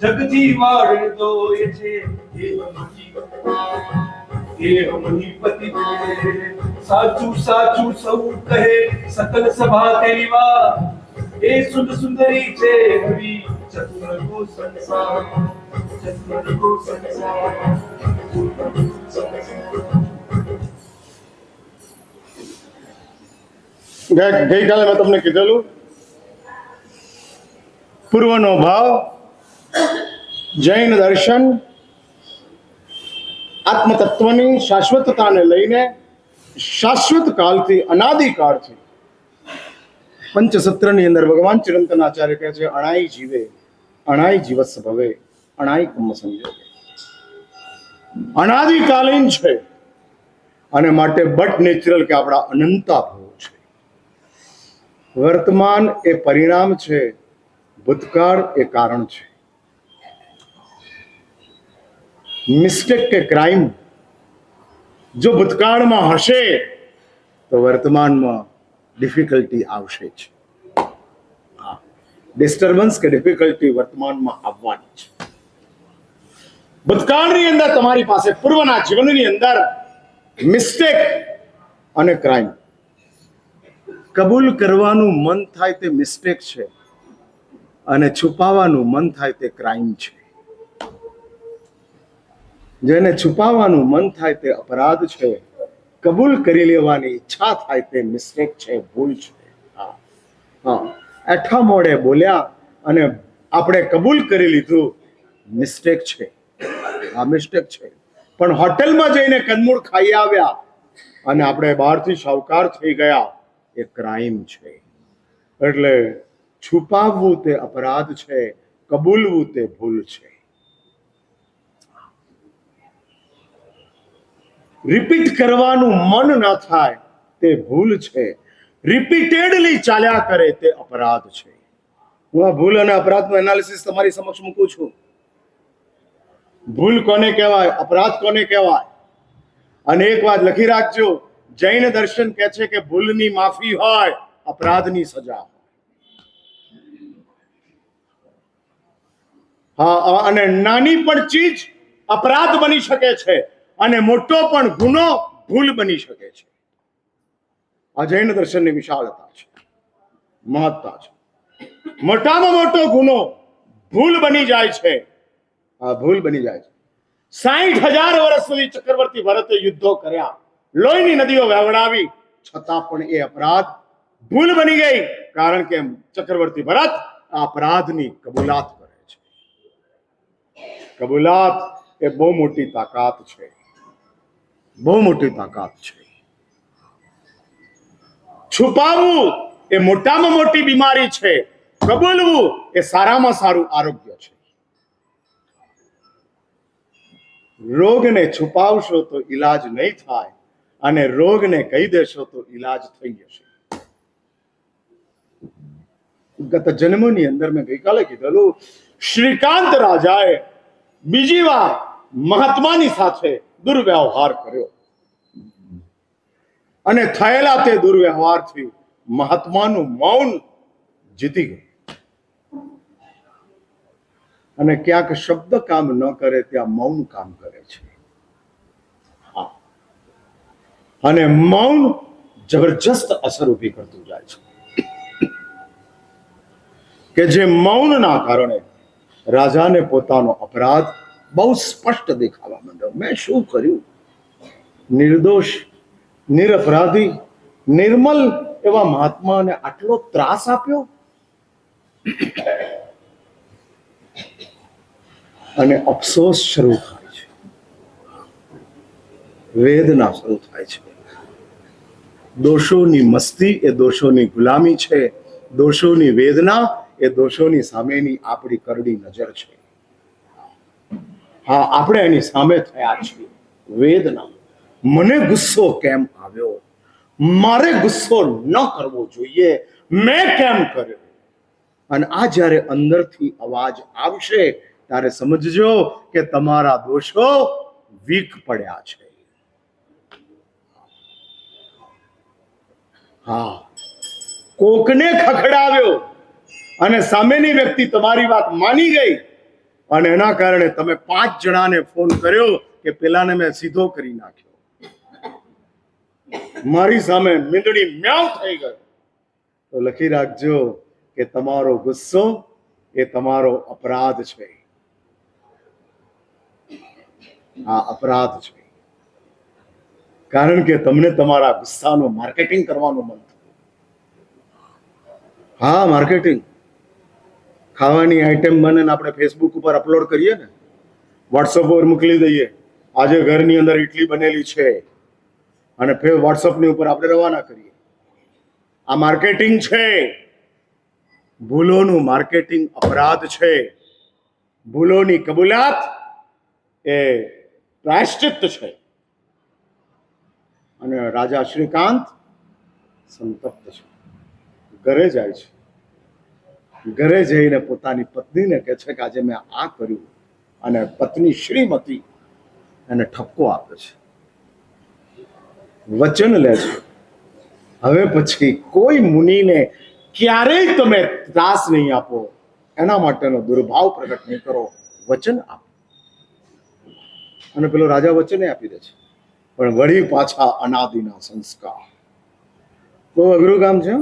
જગતી વાળ દોય છે એ હમની પતિ સાચું સાચું સૌ કહે સકલ સભા તેરી વાત એ સુંદરી છે હરી ચતુર કો સંસાર ચતુર કો સંસાર ગઈકાલે મેં તમને કીધેલું પૂર્વનો ભાવ જૈન દર્શન આત્મતત્વની શાશ્વતતાને લઈને શાશ્વત કાળથી અનાદિકાળથી પંચસત્રની અંદર ભગવાન ચિરંતન આચાર્ય કહે છે અણાઈ જીવે અણાઈ જીવસ ભવે અણાઈ કર્મ સંયોગે અનાદિકાલીન છે અને માટે બટ નેચરલ કે આપણા અનંતા ભાવ છે વર્તમાન એ પરિણામ છે ભૂતકાળ એ કારણ છે મિસ્ટેક કે ક્રાઇમ જો ભૂતકાળમાં હશે તો વર્તમાનમાં ડિફિકલ્ટી આવશે જ ડિસ્ટર્બન્સ કે ડિફિકલ્ટી વર્તમાનમાં આવવાની છે ભૂતકાળની અંદર તમારી પાસે પૂર્વના જીવનની અંદર મિસ્ટેક અને ક્રાઇમ કબૂલ કરવાનું મન થાય તે મિસ્ટેક છે અને છુપાવવાનું મન થાય તે ક્રાઇમ છે જેને છુપાવવાનું મન થાય તે અપરાધ છે કબૂલ કરી લેવાની ઈચ્છા થાય તે મિસ્ટેક છે ભૂલ છે એઠા મોડે બોલ્યા અને આપણે કબૂલ કરી લીધું મિસ્ટેક છે આ મિસ્ટેક છે પણ હોટેલમાં જઈને કંદમૂળ ખાઈ આવ્યા અને આપણે બહારથી શાહુકાર થઈ ગયા એ ક્રાઇમ છે એટલે છુપાવવું તે અપરાધ છે કબૂલવું તે ભૂલ છે રિપીટ કરવાનું મન ન થાય તે ભૂલ છે રિપીટેડલી ચાલ્યા કરે તે અપરાધ છે હું આ ભૂલ અને અપરાધનું એનાલિસિસ તમારી સમક્ષ મૂકું છું ભૂલ કોને કહેવાય અપરાધ કોને કહેવાય અને એક વાત લખી રાખજો જૈન દર્શન કહે છે કે ભૂલની માફી હોય અપરાધની સજા હા અને નાની પણ ચીજ અપરાધ બની શકે છે અને મોટો પણ ગુનો ભૂલ બની શકે છે આ જૈન દર્શનની વિશાળતા છે, મહત્તા છે. મોટામાં મોટો ગુનો ભૂલ બની જાય છે. આ ભૂલ બની જાય છે. 60,000 વર્ષ સુધી ચક્રવર્તી ભરતે યુદ્ધો કર્યા, લોહીની નદીઓ વહેવડાવી, છતાં પણ એ અપરાધ ભૂલ બની ગઈ, કારણ કે ચક્રવર્તી ભરત આ અપરાધની કબૂલાત કરે છે. કબૂલાત એ બહુ મોટી તાકાત છે, બહુ મોટી તાકાત છે. છુપાવવું એ મોટામાં મોટી બીમારી છે, કબૂલવું એ સારામાં સારું આરોગ્ય છે. રોગને છુપાવશો તો ઈલાજ નહીં થાય, અને રોગને કહી દેશો તો ઈલાજ થઈ જશે. ગત જન્મની અંદર મેં ગઈકાલે કીધેલું, શ્રીકાંત રાજાએ બીજી વાર મહાત્માની સાથે દુર્વ્યવહાર કર્યો, અને થયેલા તે દુર્વ્યવહારથી મહાત્માનું મૌન જીતી ગયું. અને ક્યાંક શબ્દ કામ ન કરે ત્યાં મૌન કામ કરે છે. હા, અને મૌન જબરજસ્ત અસર ઊભી કરતું જાય છે, કે જે મૌનના કારણે રાજાને પોતાનો અપરાધ બહુ સ્પષ્ટ દેખાવા માંડ્યો. મેં શું કર્યું? નિર્દોષ, નિરપરાધી, નિર્મલ એવા મહાત્માને આટલો ત્રાસ આપ્યો. અને અફસોસ શરૂ થાય છે, વેદના શરૂ થાય છે. દોષોની મસ્તી એ દોષોની ગુલામી છે, દોષોની વેદના એ દોષોની સામેની આપણી કરડી નજર છે. હા, આપણે એની સામે થયા છીએ. વેદના, મને ગુસ્સો કેમ આવ્યો? મારે ગુસ્સો ન કરવો જોઈએ, મેં કેમ કર્યો? અને આ જ્યારે અંદરથી અવાજ આવશે ત્યારે સમજજો કે તમારા દોષો વીક પડ્યા છે. હા, કોકને ખખડાવ્યો અને સામેની વ્યક્તિ તમારી વાત માની ગઈ, અને એના કારણે તમે 5 જણાને ફોન કર્યો કે પેલાને મેં સીધો કરી નાખ્યો, મારી સામે મીંદડી મ્યાઉ થઈ ગયો, તો લખી રાખજો કે તમારો ગુસ્સો એ તમારો અપરાધ છે. આ અપરાધ છે, કારણ કે તમને તમારા ગુસ્સાનું માર્કેટિંગ કરવાનું મન થયું. હા, માર્કેટિંગ. ખાવાની આઈટમ બને ને આપણે ફેસબુક ઉપર અપલોડ કરીએ ને, વોટ્સઅપ પર મોકલી દઈએ, આજે ઘરની અંદર ઇડલી બનેલી છે, અને ફેર વોટ્સઅપની ઉપર આપણે રવાના કરીએ. આ માર્કેટિંગ છે. ભૂલોનું માર્કેટિંગ અપરાધ છે. ભૂલોની કબૂલાત એ પ્રાયશ્ચિત્ત છે. અને રાજા શ્રીકાંત સંતપ્ત છે, ઘરે જાય છે. ઘરે જઈને પોતાની પત્નીને કહે છે કે આજે મેં આ કર્યું, અને પત્ની શ્રીમતી એને ઠપકો આપે છે, વચન લે છે, હવે પછી કોઈ મુનિને ક્યારેય તમે ત્રાસ નહીં આપો, એના માટેનો દુર્ભાવ પ્રગટ નહીં કરો, વચન આપો. અને પેલો રાજા વચને આપી દે છે, પણ વળી પાછા અનાદિના સંસ્કાર. બહુ અઘરું કામ છે.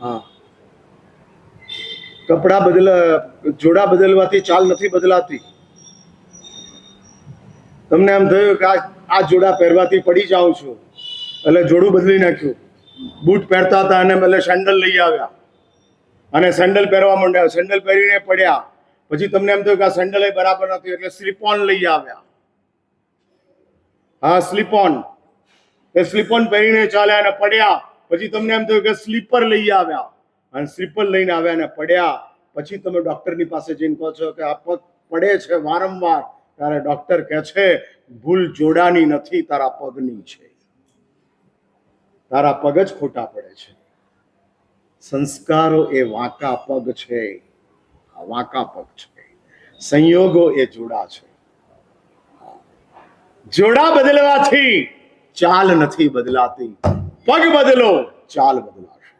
હા, જોડા બદલવાથી ચાલ નથી બદલાતી. તમને એમ થયું કે આ જોડા પહેરવાથી પડી જાઉં છું, એટલે જોડું બદલી નાખ્યું. બૂટ પહેરતા હતા અને એટલે સેન્ડલ લઈ આવ્યા, અને સેન્ડલ પહેરવા માંડ્યા, સેન્ડલ પહેરીને પડ્યા. પછી તમને એમ થયું કે આ સેન્ડલ બરાબર નથી, એટલે સ્લીપ ઓન લઈ આવ્યા. હા, સ્લીપ ઓન. એ સ્લીપ ઓન પહેરીને ચાલ્યા અને પડ્યા. પછી તમને એમ થયું કે સ્લીપર લઈ આવ્યા, અને સ્લીપર લઈને આવ્યા અને પડ્યા. પછી તમે ડોક્ટરની પાસે જઈને કહો છો કે આ પગ પડે છે વારંવાર, ત્યારે ડોક્ટર કહે છે ભૂલ જોડાની નથી, તારા પગની છે. તારા પગ જ ખોટા પડે છે. સંસ્કારો એ વાંકા પગ છે, વાંકા પગ છે. સંયોગો એ જોડા છે. જોડા બદલવાથી ચાલ નથી બદલાતી, પગ બદલો, ચાલ બદલાશે.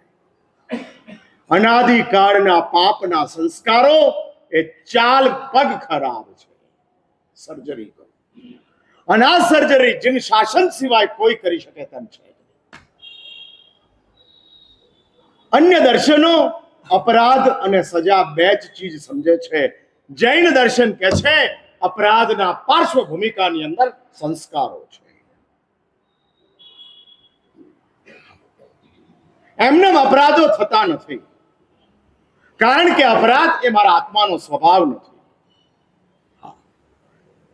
અનાદિકાળના પાપના સંસ્કારો એ ચાલ પગ ખરાબ છે. સર્જરી કરો, અને આ સર્જરી જીન શાસન સિવાય કોઈ કરી શકે તેમ છે. અન્ય દર્શનો અપરાધ અને સજા બે જ ચીજ સમજે છે. જૈન દર્શન કે છે અપરાધના પાર્શ્વ ભૂમિકાની અંદર સંસ્કારો છે. એમને અપરાધો થતા નથી, કારણ કે અપરાધ એ મારા આત્માનો સ્વભાવ નથી.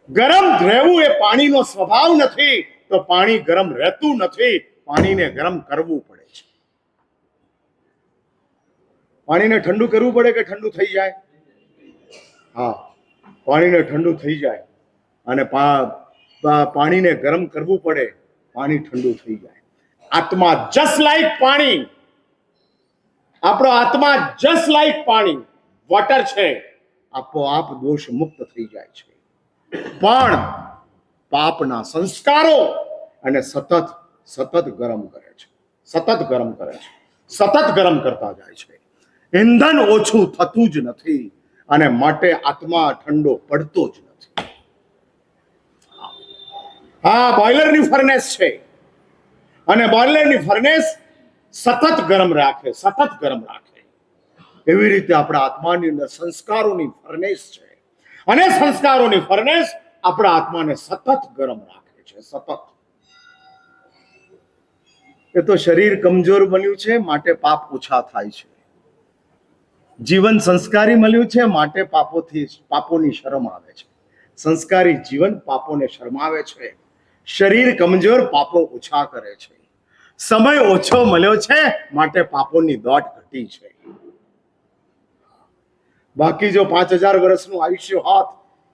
ગરમ રહેવું એ પાણીનો સ્વભાવ નથી, તો પાણી ગરમ રહેતું નથી. પાણીને ગરમ કરવું પડે છે. પાણીને ઠંડુ કરવું પડે કે ઠંડુ થઈ જાય? હા, પાણીને ઠંડુ થઈ જાય અને પાણીને ગરમ કરવું પડે, પાણી ઠંડુ થઈ જાય. આત્મા જસ્ટ લાઈક પાણી, આપણો આત્મા જસ્ટ લાઈક પાણી, વોટર છે, આપોઆપ દોષ મુક્ત થઈ જાય છે. પણ પાપના સંસ્કારો અને સતત ગરમ કરે છે, સતત ગરમ કરે છે, સતત ગરમ કરતા જાય છે. ઇંધણ ઓછું થતું જ નથી અને માટે આત્મા ઠંડો પડતો જ નથી. હા, બોઇલરની ફર્નેસ છે અને બોઇલરની ફર્નેસ સતત ગરમ રાખે, સતત ગરમ રાખે. એવી રીતે આપણા આત્માની અંદર સંસ્કારોની ફર્નેસ છે અને સંસ્કારોની ફર્નેસ આપણા આત્માને સતત ગરમ રાખે છે, સતત. એ તો શરીર કમજોર બન્યું છે માટે પાપ ઓછા થાય છે. જીવન સંસ્કારી મળ્યું છે માટે પાપોની શરમ આવે છે. સંસ્કારી જીવન પાપોને શરમાવે છે. શરીર કમજોર પાપો ઓછા કરે છે. સમય ઓછો મળ્યો છે માટે પાપોની દોટ ઘટી છે. બાકી જો 5000 વર્ષનું આયુષ્ય હોત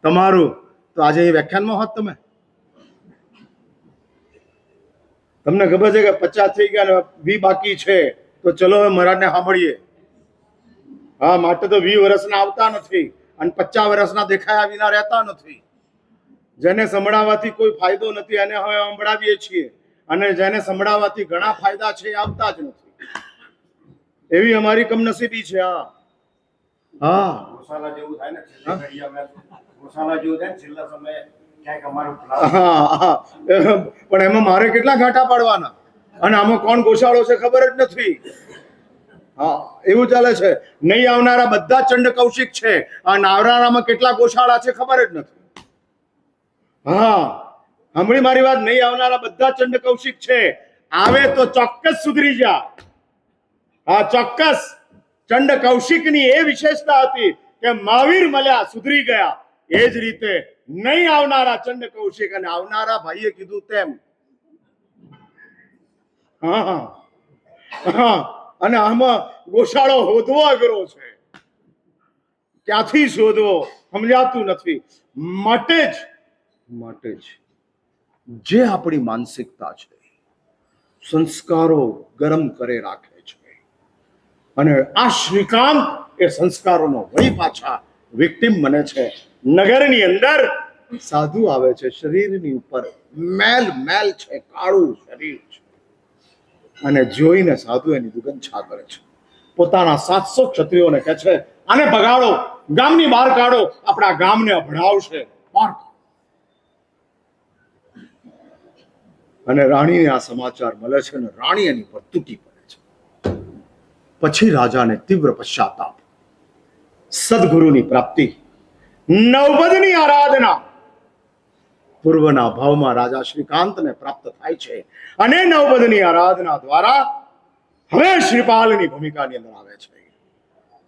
તમારું, તો આજે એ વ્યાખ્યાનમાં હોત તમે. તમને ખબર છે કે 50 થઈ ગયા ને 20 બાકી છે, તો ચલો હવે મહારાજને સાંભળીએ. હા, માટે તો 20 વર્ષના આવતા નથી અને 50 વર્ષના દેખાયા વિના રહેતા નથી. જેને સંભળાવવાથી કોઈ ફાયદો નથી એને હવે સંભળાવીએ છીએ, અને જેને સંભળાવવાથી ઘણા ફાયદા છે એ આવતા જ નથી. એવી અમારી કમનસીબી છે. હા, ગોશાલા જેવું થાય ને, છેલ્લી ઘડીએ અમે ગોશાલા જેવું થાય ને, છેલ્લા સમયે ક્યાંક અમારું હા, પણ એમાં મારે કેટલા ઘાટા પાડવાના, અને આમાં કોણ ગોશાળો છે ખબર જ નથી. હા, એવું ચાલે છે. નહીં આવનારા બધા ચંડ કૌશિક છે, અને આવનારામાં કેટલા ગોશાળા છે ખબર જ નથી. હા, સાંભળી મારી વાત. નહીં આવનારા બધા ચંડ કૌશિક છે, આવે તો ચોક્કસ સુધરી જા. હા, ચોક્કસ. ચંડ કૌશિકની એ વિશેષતા હતી કે મહાવીર મળ્યા, સુધરી ગયા. એ જ રીતે નહીં આવનારા ચંડ કૌશિક અને આવનારા ભાઈએ કીધું તેમ. હા, અને આમાં ગોશાળો હોદવો અઘરો છે. ક્યાંથી શોધવો સમજાતું નથી. માટે જ જે આપણી માનસિકતા છે, સંસ્કારો ગરમ કરે રાખે છે. અને આ શ્રીકાંત એ સંસ્કારોનો વળી પાછા વિક્ટિમ બને છે. નગરની અંદર સાધુ આવે છે, શરીરની ઉપર મેલ છે, કાળું શરીર છે, અને જોઈને સાધુ એની દુર્ગંધા કરે છે. પોતાના 700 ક્ષત્રિયોને કહે છે, આને ભગાડો, ગામની બહાર કાઢો, આપણા ગામને અભડાવશે. અને રાણીને આ સમાચાર મળે છે અને રાણી એની પર તૂટી પડે છે. પછી રાજાને તીવ્ર પશ્ચાતાપ, સદગુરુની પ્રાપ્તિ, નવપદની આરાધના પૂર્વના ભાવમાં રાજા શ્રીકાંતને પ્રાપ્ત થાય છે. અને નવપદની આરાધના દ્વારા હવે શ્રીપાલની ભૂમિકાની અંદર આવે છે.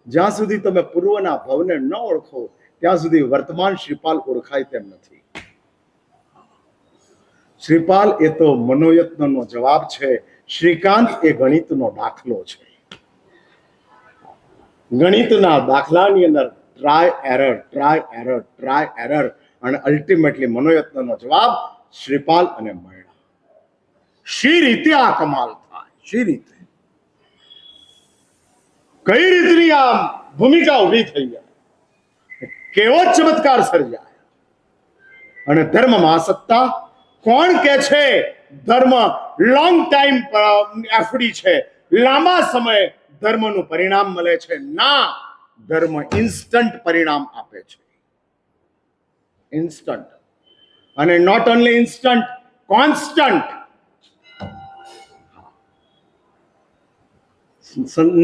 જ્યાં સુધી તમે પૂર્વના ભાવને ન ઓળખો ત્યાં સુધી વર્તમાન શ્રીપાલ ઓળખાય તેમ નથી. શ્રીપાલ એ તો મનોયત્નનો જવાબ છે. શ્રીકાંત એ ગણિતનો દાખલો છે. ગણિતના દાખલાની અંદર ટ્રાય એરર અને અલ્ટિમેટલી મનોયત્નનો જવાબ શ્રીપાલ અને મૈણા. શી રીતે આ કમાલ થાય? શી રીતે, કઈ રીતની આ ભૂમિકા ઉભી થઈ જાય, કેવો ચમત્કાર સર્જાય. અને ધર્મમાં સત્તા કોણ કે છે? ધર્મ લોંગ ટાઈમ એફડી છે, લાંબા સમય ધર્મનું પરિણામ મળે છે. ના, ધર્મ ઇન્સ્ટન્ટ પરિણામ આપે છે. ઇન્સ્ટન્ટ, અને નોટ ઓનલી ઇન્સ્ટન્ટ, કોન્સ્ટન્ટ.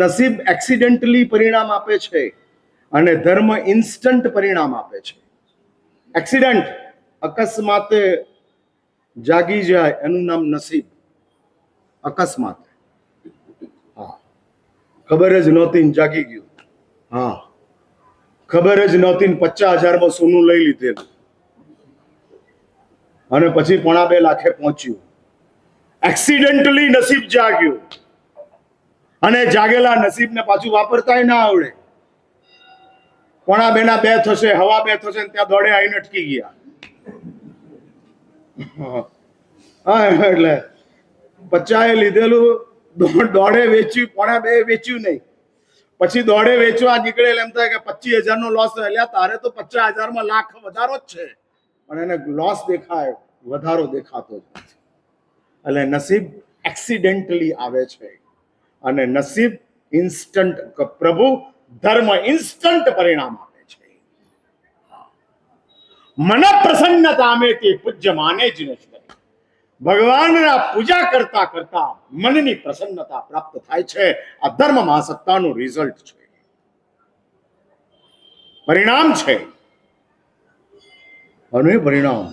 નસીબ એક્સિડેન્ટલી પરિણામ આપે છે અને ધર્મ ઇન્સ્ટન્ટ પરિણામ આપે છે. એક્સિડન્ટ, અકસ્માતે જાગી જાય એનું નામ નસીબ. અકસ્માત, હા, ખબર જ નહોતી ને જાગી ગયું. હા, ખબર જ નહોતી ને 50,000 સોનું લઈ લીધેલું અને પછી 2.5 લાખે પહોંચ્યું. એક્સિડેન્ટલી નસીબ જાગ્યું અને જાગેલા નસીબને પાછું વાપરતાય ના આવડે. 2.5 ના 2 થશે, હવા 2 થશે ને ત્યાં દોડે આવીને અટકી ગયા. હા, એટલે 50 લીધેલું, દોડે વેચ્યું, 2.5 વેચ્યું નહીં. પછી દોડે વેચવા નીકળે એમ થાય કે 25,000 નો લોસ થયો. એટલે તારે તો 50,000 માં લાખ વધારો જ છે, પણ એને લોસ દેખાય, વધારો દેખાતો જ નથી. એટલે નસીબ એક્સિડેન્ટલી આવે છે અને નસીબ ઇન્સ્ટન્ટ. પ્રભુ ધર્મ ઇન્સ્ટન્ટ પરિણામ આપે છે. મન પ્રસન્નતા મેં તે પૂજ્ય માને જ નથી. ભગવાનના પૂજા કરતા કરતા મનની પ્રસન્નતા પ્રાપ્ત થાય છે. આ ધર્મ મહાસત્તાનું રિઝલ્ટ છે, પરિણામ છે. અને પરિણામ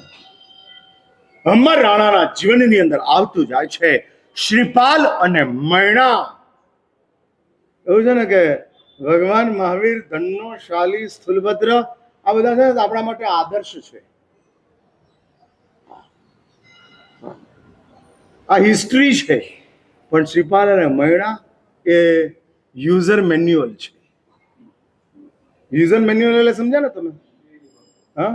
અમર રાણાના જીવનની અંદર આવતું જાય છે. શ્રીપાલ અને મૈણા, એવું છે ને કે ભગવાન મહાવીર, ધન્નો, શાલી, સ્થૂલભદ્ર, આ બધા છે ને આપણા માટે આદર્શ છે. આ હિસ્ટ્રી છે, પણ શ્રીપાલ અને મૈણા એ યુઝર મેન્યુઅલ છે. યુઝર મેન્યુઅલ એટલે સમજ્યા ને તમે? હા,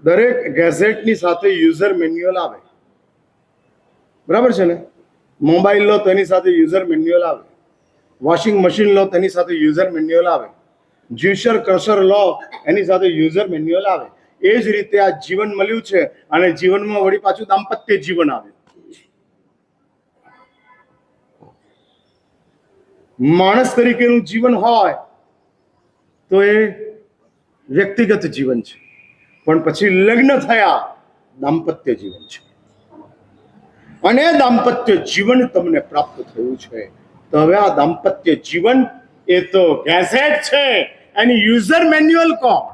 દરેક ગેઝેટની સાથે યુઝર મેન્યુઅલ આવે, બરાબર છે ને? મોબાઈલ લો તો એની સાથે યુઝર મેન્યુઅલ આવે, વોશિંગ મશીન લો તેની સાથે યુઝર મેન્યુઅલ આવે, જ્યુસર ક્રશર લો એની સાથે યુઝર મેન્યુઅલ આવે. એ જ રીતે આ જીવન મળ્યું છે અને જીવનમાં વળી પાછું દાંપત્ય જીવન આવ્યું. માણસ તરીકેનું જીવન હોય તો એ વ્યક્તિગત જીવન છે, પણ પછી લગ્ન થયા દાંપત્ય જીવન છે. અને દાંપત્ય જીવન તમને પ્રાપ્ત થયું છે, તો હવે આ દાંપત્ય જીવન એ તો ગેઝેટ છે, એની યુઝર મેન્યુઅલ કોણ?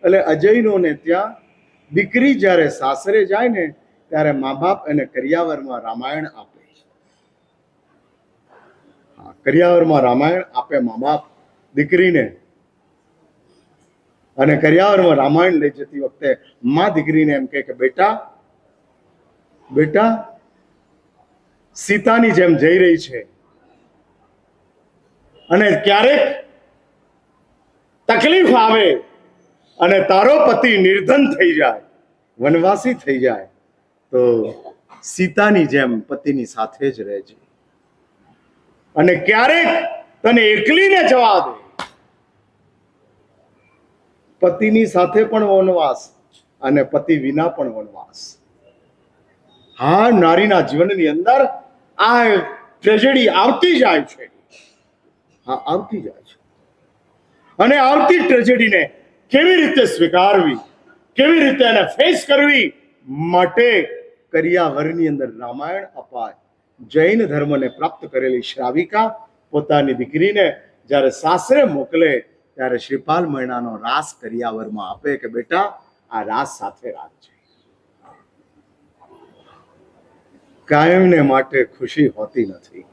એટલે અજયનો ને ત્યાં દીકરી જ્યારે સાસરે જાય ને ત્યારે મા બાપ એને કરિયાવરમાં રામાયણ આપે. કરિયાવરમાં રામાયણ આપે મા બાપ દીકરીને, અને કરિયાવરમાં રામાયણ લઈ જતી વખતે માં દીકરીને એમ કહે કે બેટા બેટા સીતાની જેમ જઈ રહી છે, અને ક્યારેક તકલીફ આવે અને તારો પતિ નિર્ધન થઈ જાય, વનવાસી થઈ જાય, તો સીતાની જેમ પતિની સાથે જ રહેજે. અને ક્યારેક તને એકલીને જવા દે, પતિની સાથે પણ વનવાસ અને પતિ વિના પણ વનવાસ. હા, નારીના જીવનની અંદર આ ટ્રેજેડી આવતી જાય છે. હા, આવતી જાય છે. અને આવતી ટ્રેજેડીને કેવી રીતે સ્વીકારવી, કેવી રીતે એને ફેસ કરવી, માટે કરિયાવરની અંદર રામાયણ અપાય. જૈન ધર્મને પ્રાપ્ત કરેલી શ્રાવિકા પોતાની દીકરીને જ્યારે સાસરે મોકલે ત્યારે શ્રીપાલ મૈણાનો રાસ કરિયાવરમાં આપે કે બેટા આ રાસ સાથે રાખજે. કાયમને માટે ખુશી હોતી નથી.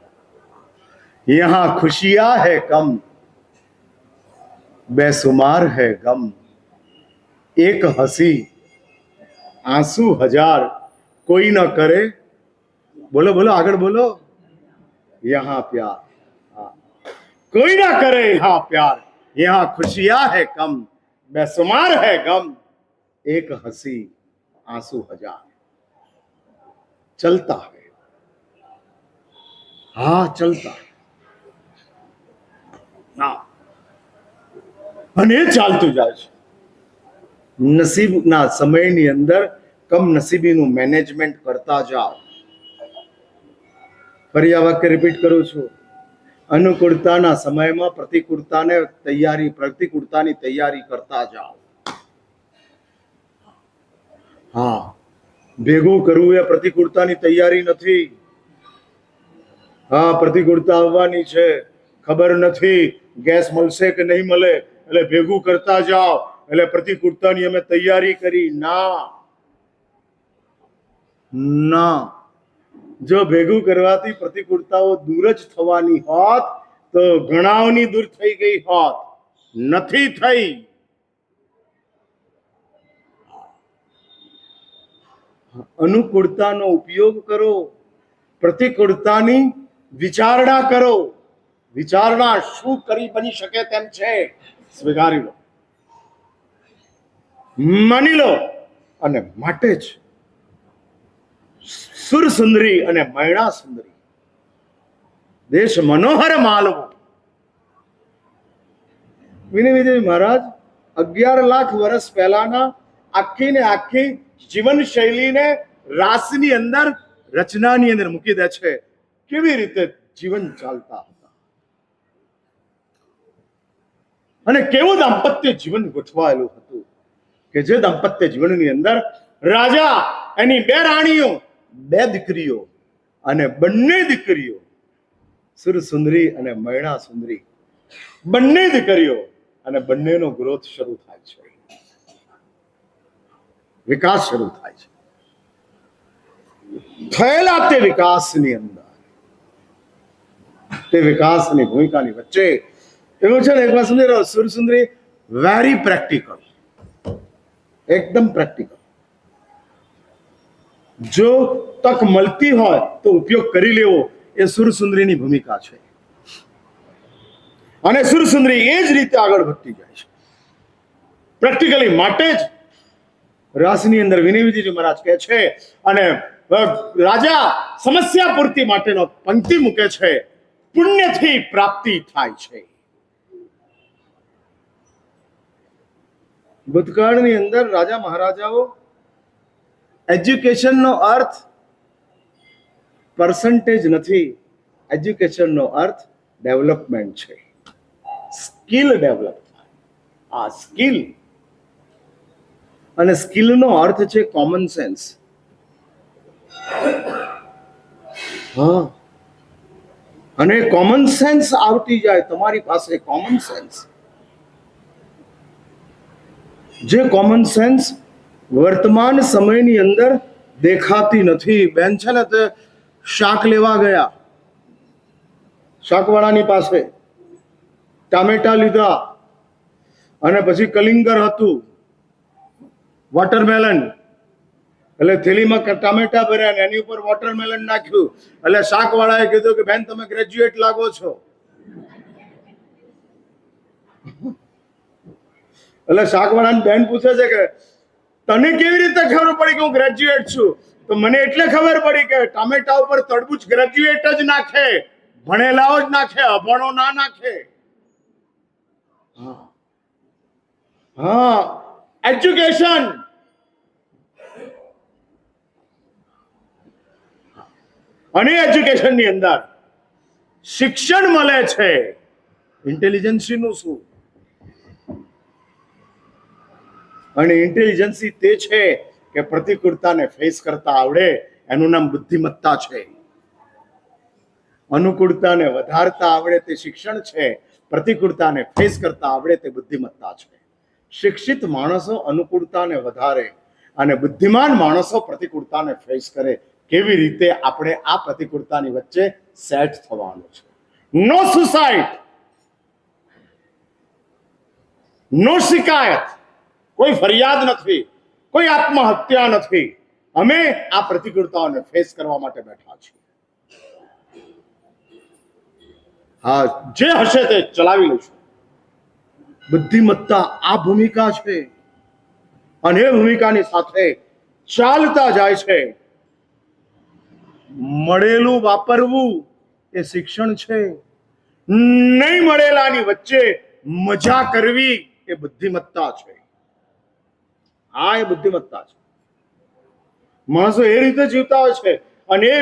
યહાં ખુશિયા હૈ કમ, બેસુમાર હૈ ગમ, એક હસી આંસુ હજાર, કોઈ ન કરે. બોલો બોલો, આગળ બોલો. યહાં પ્યાર, कोई ना करे यहाँ प्यार, यहाँ खुशियां है कम, बेसुमार है गम, एक हंसी आंसू हजार. चलता है, हाँ चलता है. ના, અને એ ચાલતું જાય છે. નસીબના સમયની અંદર કમનસીબીનું મેનેજમેન્ટ કરતા જાઓ. ફરી આ વાક્ય રિપીટ કરું છું. અનુકૂળતાના સમયમાં પ્રતિકૂળતાની તૈયારી કરતા જાઓ. હા, ભેગું કરવું એ પ્રતિકૂળતાની તૈયારી નથી. હા, પ્રતિકૂળતા આવવાની છે, ખબર નથી ગેસ મળશે કે નહીં મળે, એટલે ભેગું કરતા જાઓ, એટલે પ્રતિકૂળતાની અમે તૈયારી કરી. ના, જો ભેગું કરવાથી પ્રતિકૂળતાઓ દૂર જ થવાની હોત તો ઘણાઓની દૂર થઈ ગઈ હોત. નથી થઈ. અનુકૂળતાનો ઉપયોગ કરો, પ્રતિકૂળતાની વિચારણા કરો. વિચારણા શું કરી બની શકે તેમ છે, સ્વીકારી લો, માની લો, અને માટે જ સુરસુંદરી અને મૈણા સુંદરી, દેશ મનોહર માલવો. વિનયદેવ મહારાજ 11 લાખ વર્ષ પહેલાના આખી ને આખી જીવન શૈલીને રાસની અંદર, રચનાની અંદર મૂકી દે છે. કેવી રીતે જીવન ચાલતા હતા અને કેવું દાંપત્ય જીવન ગોઠવાયેલું હતું કે જે દાંપત્ય જીવનની અંદર રાજા, એની 2 રાણીઓ, 2 દીકરીઓ, અને બંને દીકરીઓ સુરસુંદરી અને મૈણા સુંદરી, બંને દીકરીઓ, અને બંનેનો ગ્રોથ શરૂ થાય છે, વિકાસ શરૂ થાય છે. થયેલા તે વિકાસની અંદર, તે વિકાસની ભૂમિકાની વચ્ચે એવું છે ને, એક વાર સમજી રહ્યો, સુરસુંદરી વેરી પ્રેક્ટિકલ, એકદમ પ્રેક્ટિકલ. જો તક મળતી હોય તો ઉપયોગ કરી લેવો, એ સુરસુંદરીની ભૂમિકા છે. અને સુરસુંદરી એ જ રીતે આગળ વધતી જાય છે પ્રેક્ટિકલી. માટે જ રાસની અંદર વિનયજી મહારાજ કહે છે, અને રાજા સમસ્યા પૂર્તિ માટેનો પંક્તિ મૂકે છે, પુણ્યથી પ્રાપ્તિ થાય છે. ભૂતકાળની અંદર રાજા મહારાજાઓ એજ્યુકેશનનો અર્થ પર્સન્ટેજ નથી, એજ્યુકેશનનો અર્થ ડેવલપમેન્ટ છે, સ્કિલ ડેવલપ થાય. આ સ્કિલ, અને સ્કિલનો અર્થ છે કોમન સેન્સ. હા, અને કોમન સેન્સ આવતી જાય તમારી પાસે, કોમન સેન્સ, જે કોમન સેન્સ વર્તમાન સમયની અંદર દેખાતી નથી. બેન છે ને, તે શાક લેવા ગયા, શાકવાળાની પાસે ટામેટા લીધા, અને પછી કલિંગર હતું, વોટરમેલન, એટલે થેલીમાં ટામેટા ભર્યા ને એની ઉપર વોટરમેલન નાખ્યું. એટલે શાકવાળાએ કીધું કે બેન, તમે ગ્રેજ્યુએટ લાગો છો. એટલે શાકવાળાની બેન પૂછે છે કે તને કેવી રીતે ખબર પડી કે હું ગ્રેજ્યુએટ છું? તો મને એટલે ખબર પડી કે ટામેટા ઉપર તરબૂચ ગ્રેજ્યુએટ જ નાખે, ભણેલાઓ જ નાખે, અભણો ના નાખે. હા, એજ્યુકેશન. અને એજ્યુકેશનની અંદર શિક્ષણ મળે છે. ઇન્ટેલિજન્સીનું શું? અને ઇન્ટેલિજન્સી તે છે કે પ્રતિકૂળતાને ફેસ કરતા આવડે, એનું નામ બુદ્ધિમત્તા છે. અનુકૂળતાને વધારતા આવડે તે શિક્ષણ છે, પ્રતિકૂળતાને ફેસ કરતા આવડે તે બુદ્ધિમત્તા છે. શિક્ષિત માણસો અનુકૂળતાને વધારે અને બુદ્ધિમાન માણસો પ્રતિકૂળતાને ફેસ કરે. કેવી રીતે આપણે આ પ્રતિકૂળતાની વચ્ચે સેટ થવાનું છે? નો સુસાઇડ, નો શિકાયત, કોઈ ફરિયાદ નથી, કોઈ આત્મહત્યા નથી. અમે આ પ્રતિકૂળતાઓને ફેસ કરવા માટે બેઠા છીએ. હા, જે હશે તે ચલાવી લઈશું. બુદ્ધિમત્તા આ ભૂમિકા છે, અને એ ભૂમિકાની સાથે ચાલતા જાય છે. મળેલું વાપરવું એ શિક્ષણ છે. નહીં મળેલાની વચ્ચે મજા કરવી એ બુદ્ધિમત્તા છે. હા, એ બુદ્ધિમત્તા છે. માણસો એ રીતે જીવતા હોય છે, અને એ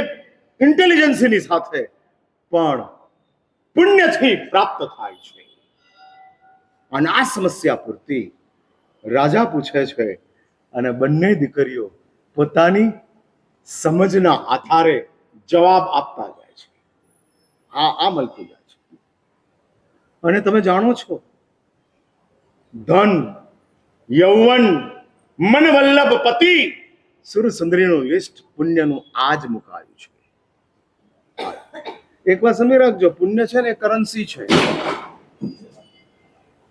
ઇન્ટેલિજન્સની સાથે પણ પુણ્યથી પ્રાપ્ત થાય છે. અને આ સમસ્યા પૂરતી રાજા પૂછે છે, અને બંને દીકરીઓ પોતાની સમજના આધારે જવાબ આપતા જાય છે. આ મળતું જાય છે. અને તમે જાણો છો, ધન, યૌવન, મન વલ્લભ પતિ, સુરસુંદરીનું લિસ્ટ પુણ્યનું આજ મુકાયું છે. એક વાર સમજી રાખજો, પુણ્ય છે ને કરન્સી છે.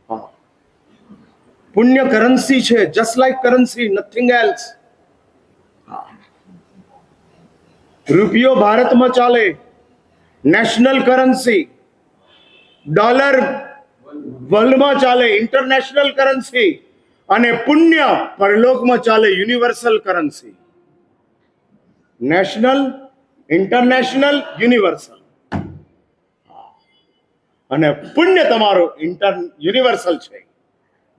હા, પુણ્ય કરન્સી છે, just like currency, nothing else. રૂપિયો ભારતમાં ચાલે, નેશનલ કરન્સી. ડોલર વર્લ્ડમાં ચાલે, ઇન્ટરનેશનલ કરન્સી. અને પુણ્ય પરલોકમાં ચાલે, universal currency. National, international, universal. અને પુણ્ય તમારું યુનિવર્સલ છે.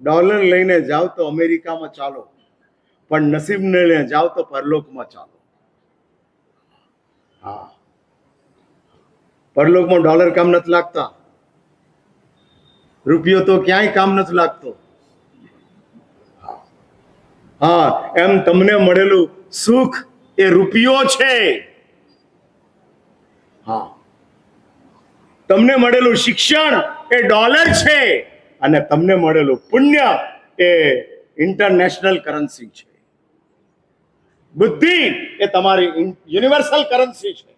ડોલર લઈને જાઓ તો અમેરિકામાં ચાલો, પણ નસીબ લઈને જાઓ તો પરલોકમાં ચાલો. હા, પરલોકમાં ડોલર કામ નથી લાગતા, રૂપિયો તો ક્યાંય કામ નથી લાગતો. હા, એમ તમને મળેલું સુખ એ રૂપિયો છે. હા, તમને મળેલું શિક્ષણ એ ડોલર છે, અને તમને મળેલું પુણ્ય એ ઇન્ટરનેશનલ કરન્સી છે. બુદ્ધિ એ તમારી યુનિવર્સલ કરન્સી છે.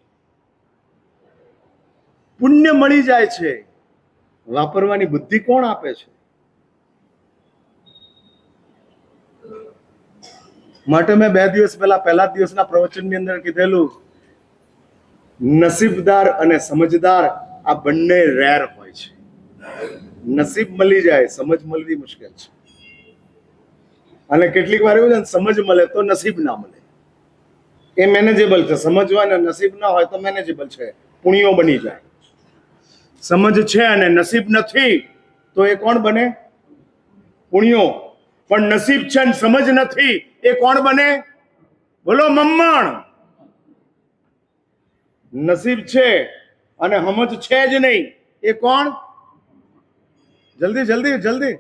પુણ્ય મળી જાય છે, વાપરવાની બુદ્ધિ કોણ આપે છે? માટે મેં 2 દિવસ પહેલા દિવસના પ્રવચનની અંદર કીધેલું, નસીબદાર અને સમજદાર આ બંને રેર હોય છે. નસીબ મળી જાય, સમજ મળવી મુશ્કેલ છે. અને કેટલીક વાર એવું છે ને, સમજ મળે તો નસીબ ના મળે, એ મેનેજેબલ છે. સમજવા અને નસીબ ના હોય તો મેનેજેબલ છે, પુણ્યો બની જાય. સમજ છે અને નસીબ નથી તો એ કોણ બને? પુણ્યો. પણ નસીબ છે અને સમજ નથી, એ કોણ બને? બોલો, મમ્મણ. નસીબ છે અને સમજ છે જ નહીં, એ કોણ? જલ્દી જલ્દી જલ્દી,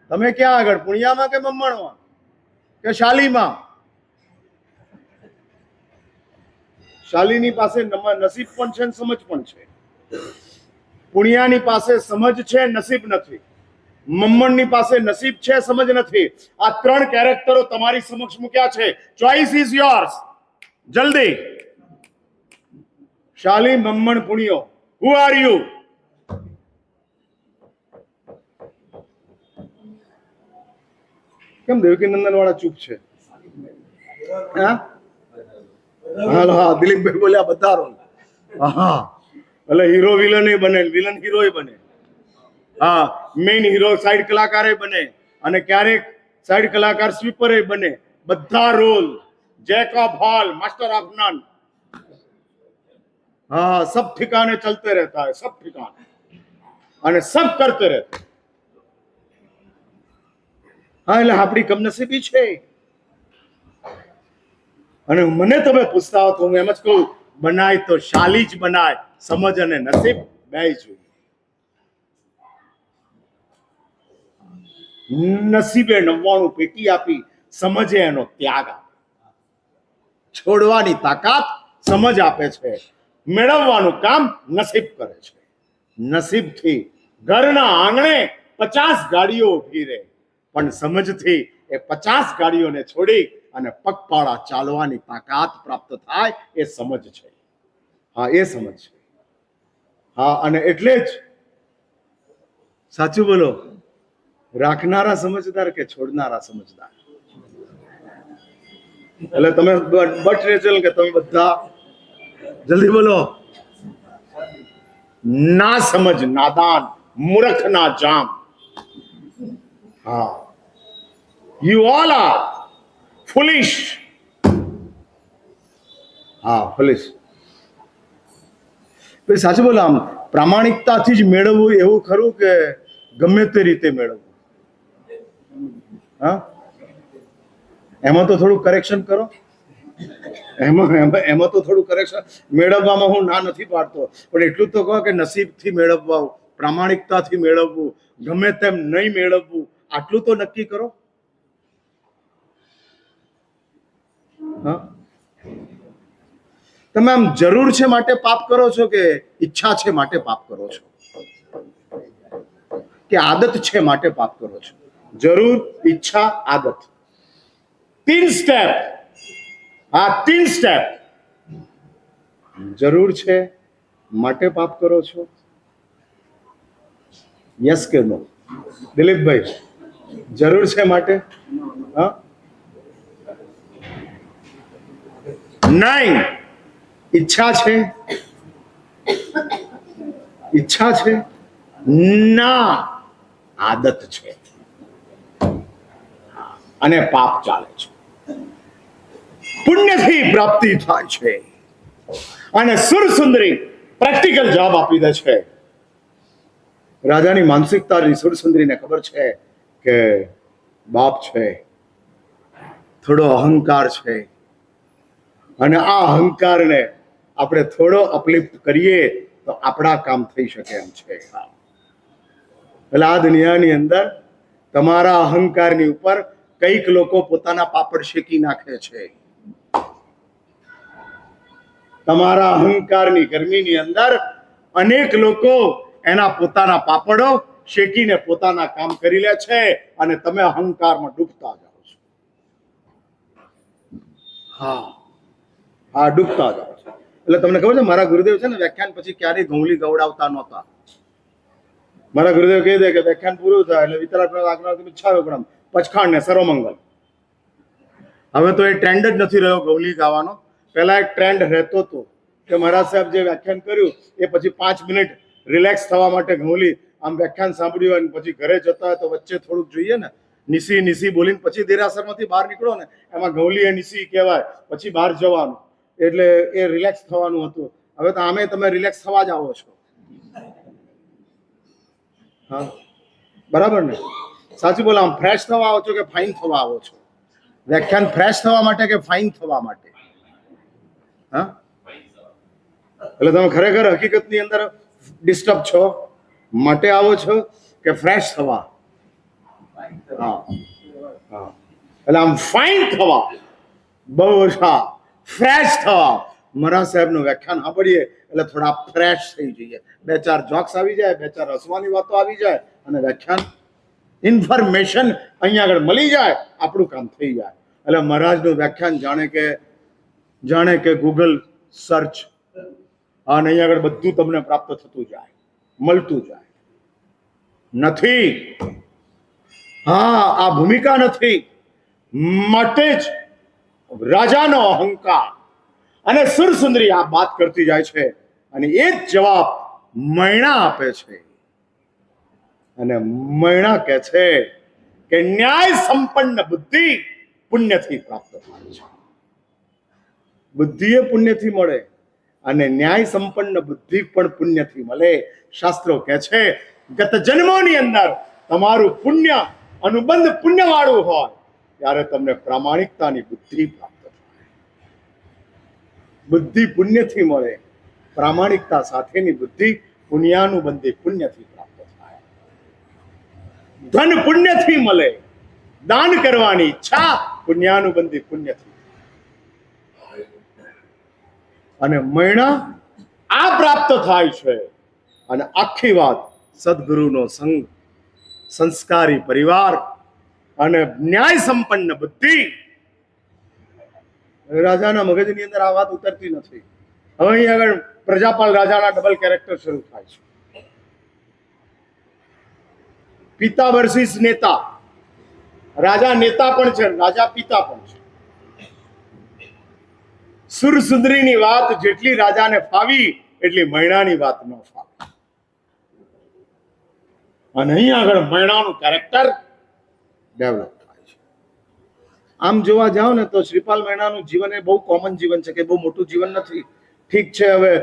તમે ક્યાં આગળ, પુણ્યામાં કે મમ્મણમાં કે શાલીમાં? શાલીની પાસે નસીબ પણ છે, સમજ પણ છે. પુણ્યાની પાસે સમજ છે, નસીબ નથી. મમ્મણની પાસે નસીબ છે, સમજ નથી. આ 3 કેરેક્ટરો તમારી સમક્ષ મૂક્યા છે. Choice is yours. જલ્દી. શાલી, મમ્મણ, પુણ્યો. Who are you? કેમ દેવકીનંદન વાળા ચૂપ છે? હા, દિલીપભાઈ બોલ્યા બધા રોલ. હા, એટલે હીરો વિલન બને, વિલન હીરો બને. હા, મેઇન હીરો સાઈડ કલાકાર બને, અને ક્યારેક સાઈડ કલાકાર સ્વીપર બને. બધા role, jack of all, master of none. हाँ, सब ठिकाने चलते रहता है, सब ठिकाने, અને સબ કરતે રહેતા. હા, એટલે આપણી કમનસીબી છે. અને મને તમે પૂછતા હો તો હું એમ જ કહું, બનાય તો શાલી જ બનાય, સમજ અને નસીબ બે જોઈએ. નસીબે 99 પેટી આપી, સમજે એનો ત્યાગ આપે. છોડવાની તાકાત સમજ આપે છે, મેળવવાનું કામ નસીબ કરે છે. નસીબથી ઘરના આંગણે 50 ગાડીઓ ઊભી રહે, પણ સમજથી એ 50 ગાડીઓને છોડી અને પગપાળા ચાલવાની તાકાત પ્રાપ્ત થાય, એ સમજ છે. હા, એ સમજ છે. હા, અને એટલે જ સાચું બોલો, રાખનારા સમજદાર કે છોડનારા સમજદાર? એટલે તમે બટ રેચલ કે તમે બધા જલ્દી બોલો. ના સમજ નાદાન, મૂર્ખ ના જામ. હા, યુ ઓલ આર ફુલિશ. હા, ફુલિશ. સાચું બોલો, આમ પ્રામાણિકતાથી જ મેળવવું એવું ખરું કે ગમે તે રીતે મેળવવું? હા, એમાં તો થોડું કરેક્શન કરો. એમાં તો થોડું કરેક્શન. મેળવવામાં હું ના નથી પાડતો, પણ એટલું તો કહો કે નસીબથી મેળવવા, પ્રામાણિકતાથી મેળવવું, ગમે તેમ નહીં મેળવવું, આટલું તો નક્કી કરો. હા, તમે આમ જરૂર છે માટે પાપ કરો છો કે ઈચ્છા છે માટે પાપ કરો છો, કે આદત છે માટે પાપ કરો છો? જરૂર, ઈચ્છા, આદત, 3 સ્ટેપ. આ 3 સ્ટેપ. જરૂર છે માટે પાપ કરો છો? યસ કે નો? દિલીપભાઈ, જરૂર છે માટે? હા, નહીં. ઈચ્છા છે? ઈચ્છા છે? ના, આદત છે. અને પાપ ચાલે છે. પુણ્યથી પ્રાપ્તિ થાય છે. અને સુરસુંદરી પ્રેક્ટિકલ જવાબ આપી દે છે. રાજાની માનસિકતાની સુરસુંદરીને ખબર છે કે બાપ છે, થોડો અહંકાર છે, અને આ અહંકારને આપણે થોડો અપલિફ્ટ કરીએ તો આપણા કામ થઈ શકે એમ છે. એટલે આ દુનિયાની અંદર તમારા અહંકારની ઉપર કઈક લોકો પોતાના પાપડ શેકી નાખે છે. તમારા અહંકારની ગરમીની અંદર અનેક લોકો એના પોતાના પાપડો શેકીને પોતાના કામ કરી લે છે, અને તમે અહંકારમાં ડૂબતા જાઓ છો. હા, ડૂબતા જાઓ છો. એટલે તમને ખબર છે, મારા ગુરુદેવ છે ને વ્યાખ્યાન પછી ક્યારેય ઘઉંલી ગવડાવતા નહોતા. મારા ગુરુદેવ કહી દે કે વ્યાખ્યાન પૂરું થાય એટલે વિતરાગ પચખાણ ને સર્વમંગલ. હવે તો એ ટ્રેન્ડ જ નથી રહ્યો ગૌલી ગાવાનો. પહેલા એક ટ્રેન્ડ રહેતો હતો કે મહારાજ સાહેબ જે વ્યાખ્યાન કર્યું એ પછી 5 મિનિટ રિલેક્સ થવા માટે ગૌલી આમ વ્યાખ્યાન સાંભળ્યું અને પછી ઘરે જતા હોય તો વચ્ચે થોડુંક જોઈએ ને, નિસી નિસી બોલીને પછી દેરાસરમાંથી બહાર નીકળો ને, એમાં ગૌલી એ નિસી કહેવાય, પછી બહાર જવાનું, એટલે એ રિલેક્સ થવાનું હતું. હવે તો આમે તમે રિલેક્સ થવા જ આવો છો. હા, બરાબર ને? સાચું બોલો. આમ ફ્રેશ થવા આવો છો કે ફાઇન થવા આવો છો? વ્યાખ્યાન ફ્રેશ થવા માટે કે ફાઇન થવા માટે? હા, એટલે તમે ખરેખર હકીકતની અંદર ડિસ્ટર્બ છો માટે આવો છો કે ફ્રેશ થવા? હા, એટલે આમ ફાઇન થવા, બહુ ઓછા ફ્રેશ થવા. મહારાજ સાહેબનું વ્યાખ્યાન સાંભળીએ એટલે થોડા ફ્રેશ થઈ જઈએ, 2-4 જોક્સ આવી જાય, 2-4 હસવાની વાતો આવી જાય, અને વ્યાખ્યાન ઇન્ફોર્મેશન અહીંયા આગળ મળી જાય, આપણું કામ થઈ જાય. એટલે મહારાજનું વ્યાખ્યાન જાણે કે ગૂગલ સર્ચ, અને અહીંયા આગળ બધું તમને પ્રાપ્ત થતું જાય, મળતું જાય. નથી. હા, આ ભૂમિકા નથી. માટે જ રાજાનો અહંકાર અને સુરસુંદરી આ વાત કરતી જાય છે, અને એ જ જવાબ મૈણા આપે છે. અને મૈણા કહે છે કે ન્યાય સંપન્ન બુદ્ધિ પુણ્યથી પ્રાપ્ત થાય છે. બુદ્ધિ એ પુણ્યથી મળે, અને ન્યાય સંપન્ન બુદ્ધિ પણ પુણ્યથી મળે. શાસ્ત્રો કહે છે ગત જન્મોની અંદર તમારું પુણ્ય અનુબંધ પુણ્યવાળું હોય ત્યારે તમને પ્રામાણિકતાની બુદ્ધિ પ્રાપ્ત થાય. બુદ્ધિ પુણ્યથી મળે, પ્રામાણિકતા સાથેની બુદ્ધિ પુણ્યાનુબંધી પુણ્યથી પ્રાપ્ત થાય. ધન પુણ્યથી મળે, દાન કરવાની ઈચ્છા પુણ્યાનુબંધી પુણ્યથી. અને મૈણા આ પ્રાપ્ત થાય છે. અને આખી વાત સદગુરુનો સંગ, સંસ્કારી પરિવાર અને ન્યાય સંપન્ન બુદ્ધિ. રાજાના મગજની અંદર આ વાત ઉતરતી નથી. હવે અહીં આગળ પ્રજાપાલ રાજાના ડબલ કેરેક્ટર શરૂ થાય છે. પિતા વર્સિસ નેતા. રાજા નેતા પણ છે, રાજા પિતા પણ છે. સુરસુંદરીની વાત જેટલી રાજાને ફાવી એટલી મૈણાની વાત ન ફાવી. અને અહીં આગળ મૈણાનું કેરેક્ટર ડેવલપ થાય છે. આમ જોવા જાઓ ને તો શ્રીપાલ મૈણાનું જીવન એ બહુ કોમન જીવન છે, કે બહુ મોટું જીવન નથી. ઠીક છે, હવે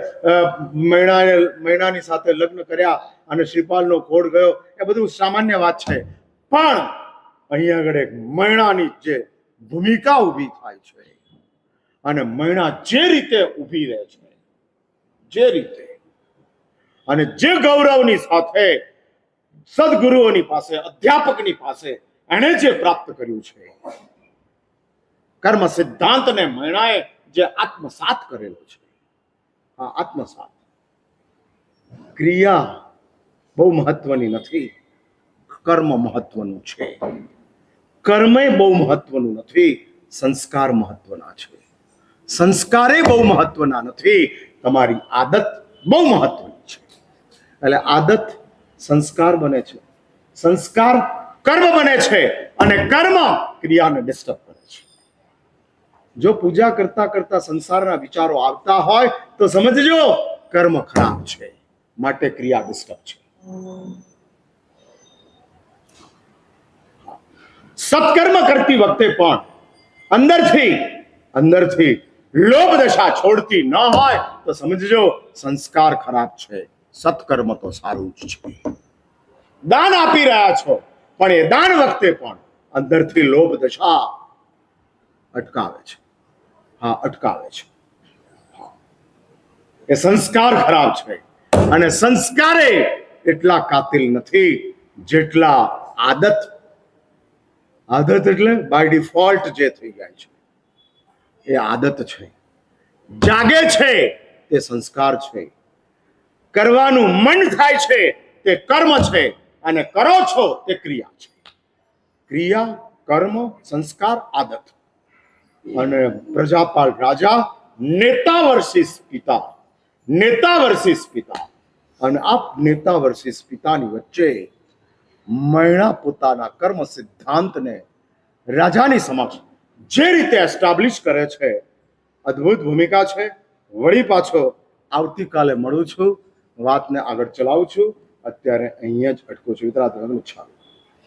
મૈણાની સાથે લગ્ન કર્યા અને શ્રીપાલનો કોડ ગયો, એ બધું સામાન્ય વાત છે. પણ અહીં આગળ એક મૈણાની જે ભૂમિકા ઊભી થાય છે, અને મૈણા જે રીતે ઊભી રહે છે, જે રીતે, અને જે ગૌરવની સાથે સદગુરુઓની પાસે, અધ્યાપકની પાસે એણે જે પ્રાપ્ત કર્યું છે, કર્મ સિદ્ધાંતને મૈણાએ જે આત્મસાત કરેલો છે, આ આત્મસાત. ક્રિયા બહુ મહત્વની નથી, કર્મ મહત્વનું છે. કર્મે બહુ મહત્વનું નથી, સંસ્કાર મહત્વના છે. સંસ્કારે બહુ મહત્વના નથી, તમારી આદત બહુ મહત્વની છે. એટલે આદત સંસ્કાર બને છે, સંસ્કાર કર્મ બને છે, અને કર્મ ક્રિયાને ડિસ્ટર્બ કરે છે. જો પૂજા કરતા કરતા સંસારના વિચારો આવતા હોય તો સમજજો કર્મ ખરાબ છે, માટે ક્રિયા ડિસ્ટર્બ છે. સત્કર્મ કરતી વખતે પણ અંદરથી લોભ દશા છોડતી ન હોય તો સમજજો સંસ્કાર ખરાબ છે. સત્કર્મ તો સારું જ છે. દાન આપી રહ્યા છો પણ એ દાન વખતે પણ અંદરથી લોભ દશા અટકાવે છે. હા, અટકાવે છે. એ સંસ્કાર ખરાબ છે. અને સંસ્કારે એટલા કાતિલ નથી જેટલા આદત એટલે બાય ડિફોલ્ટ જે થઈ જાય છે એ આદત છે. જાગે છે તે સંસ્કાર છે. કરવાનું મન થાય છે તે કર્મ છે, અને કરો છો તે ક્રિયા છે. ક્રિયા, કર્મ, સંસ્કાર, આદત. અને પ્રજાપાલ રાજા નેતા વર્સિસ પિતા, અને આપ નેતા વર્સિસ પિતાની વચ્ચે મૈણા પોતાના કર્મ સિદ્ધાંતને રાજાની સમક્ષ જે રીતે એસ્ટાબ્લિશ કરે છે, અદ્ભુત ભૂમિકા છે. વળી પાછો આવતીકાલે મળું છું, વાતને આગળ ચલાવું છું. અત્યારે અહીંયા જ અટકું છું. વિતરાગ.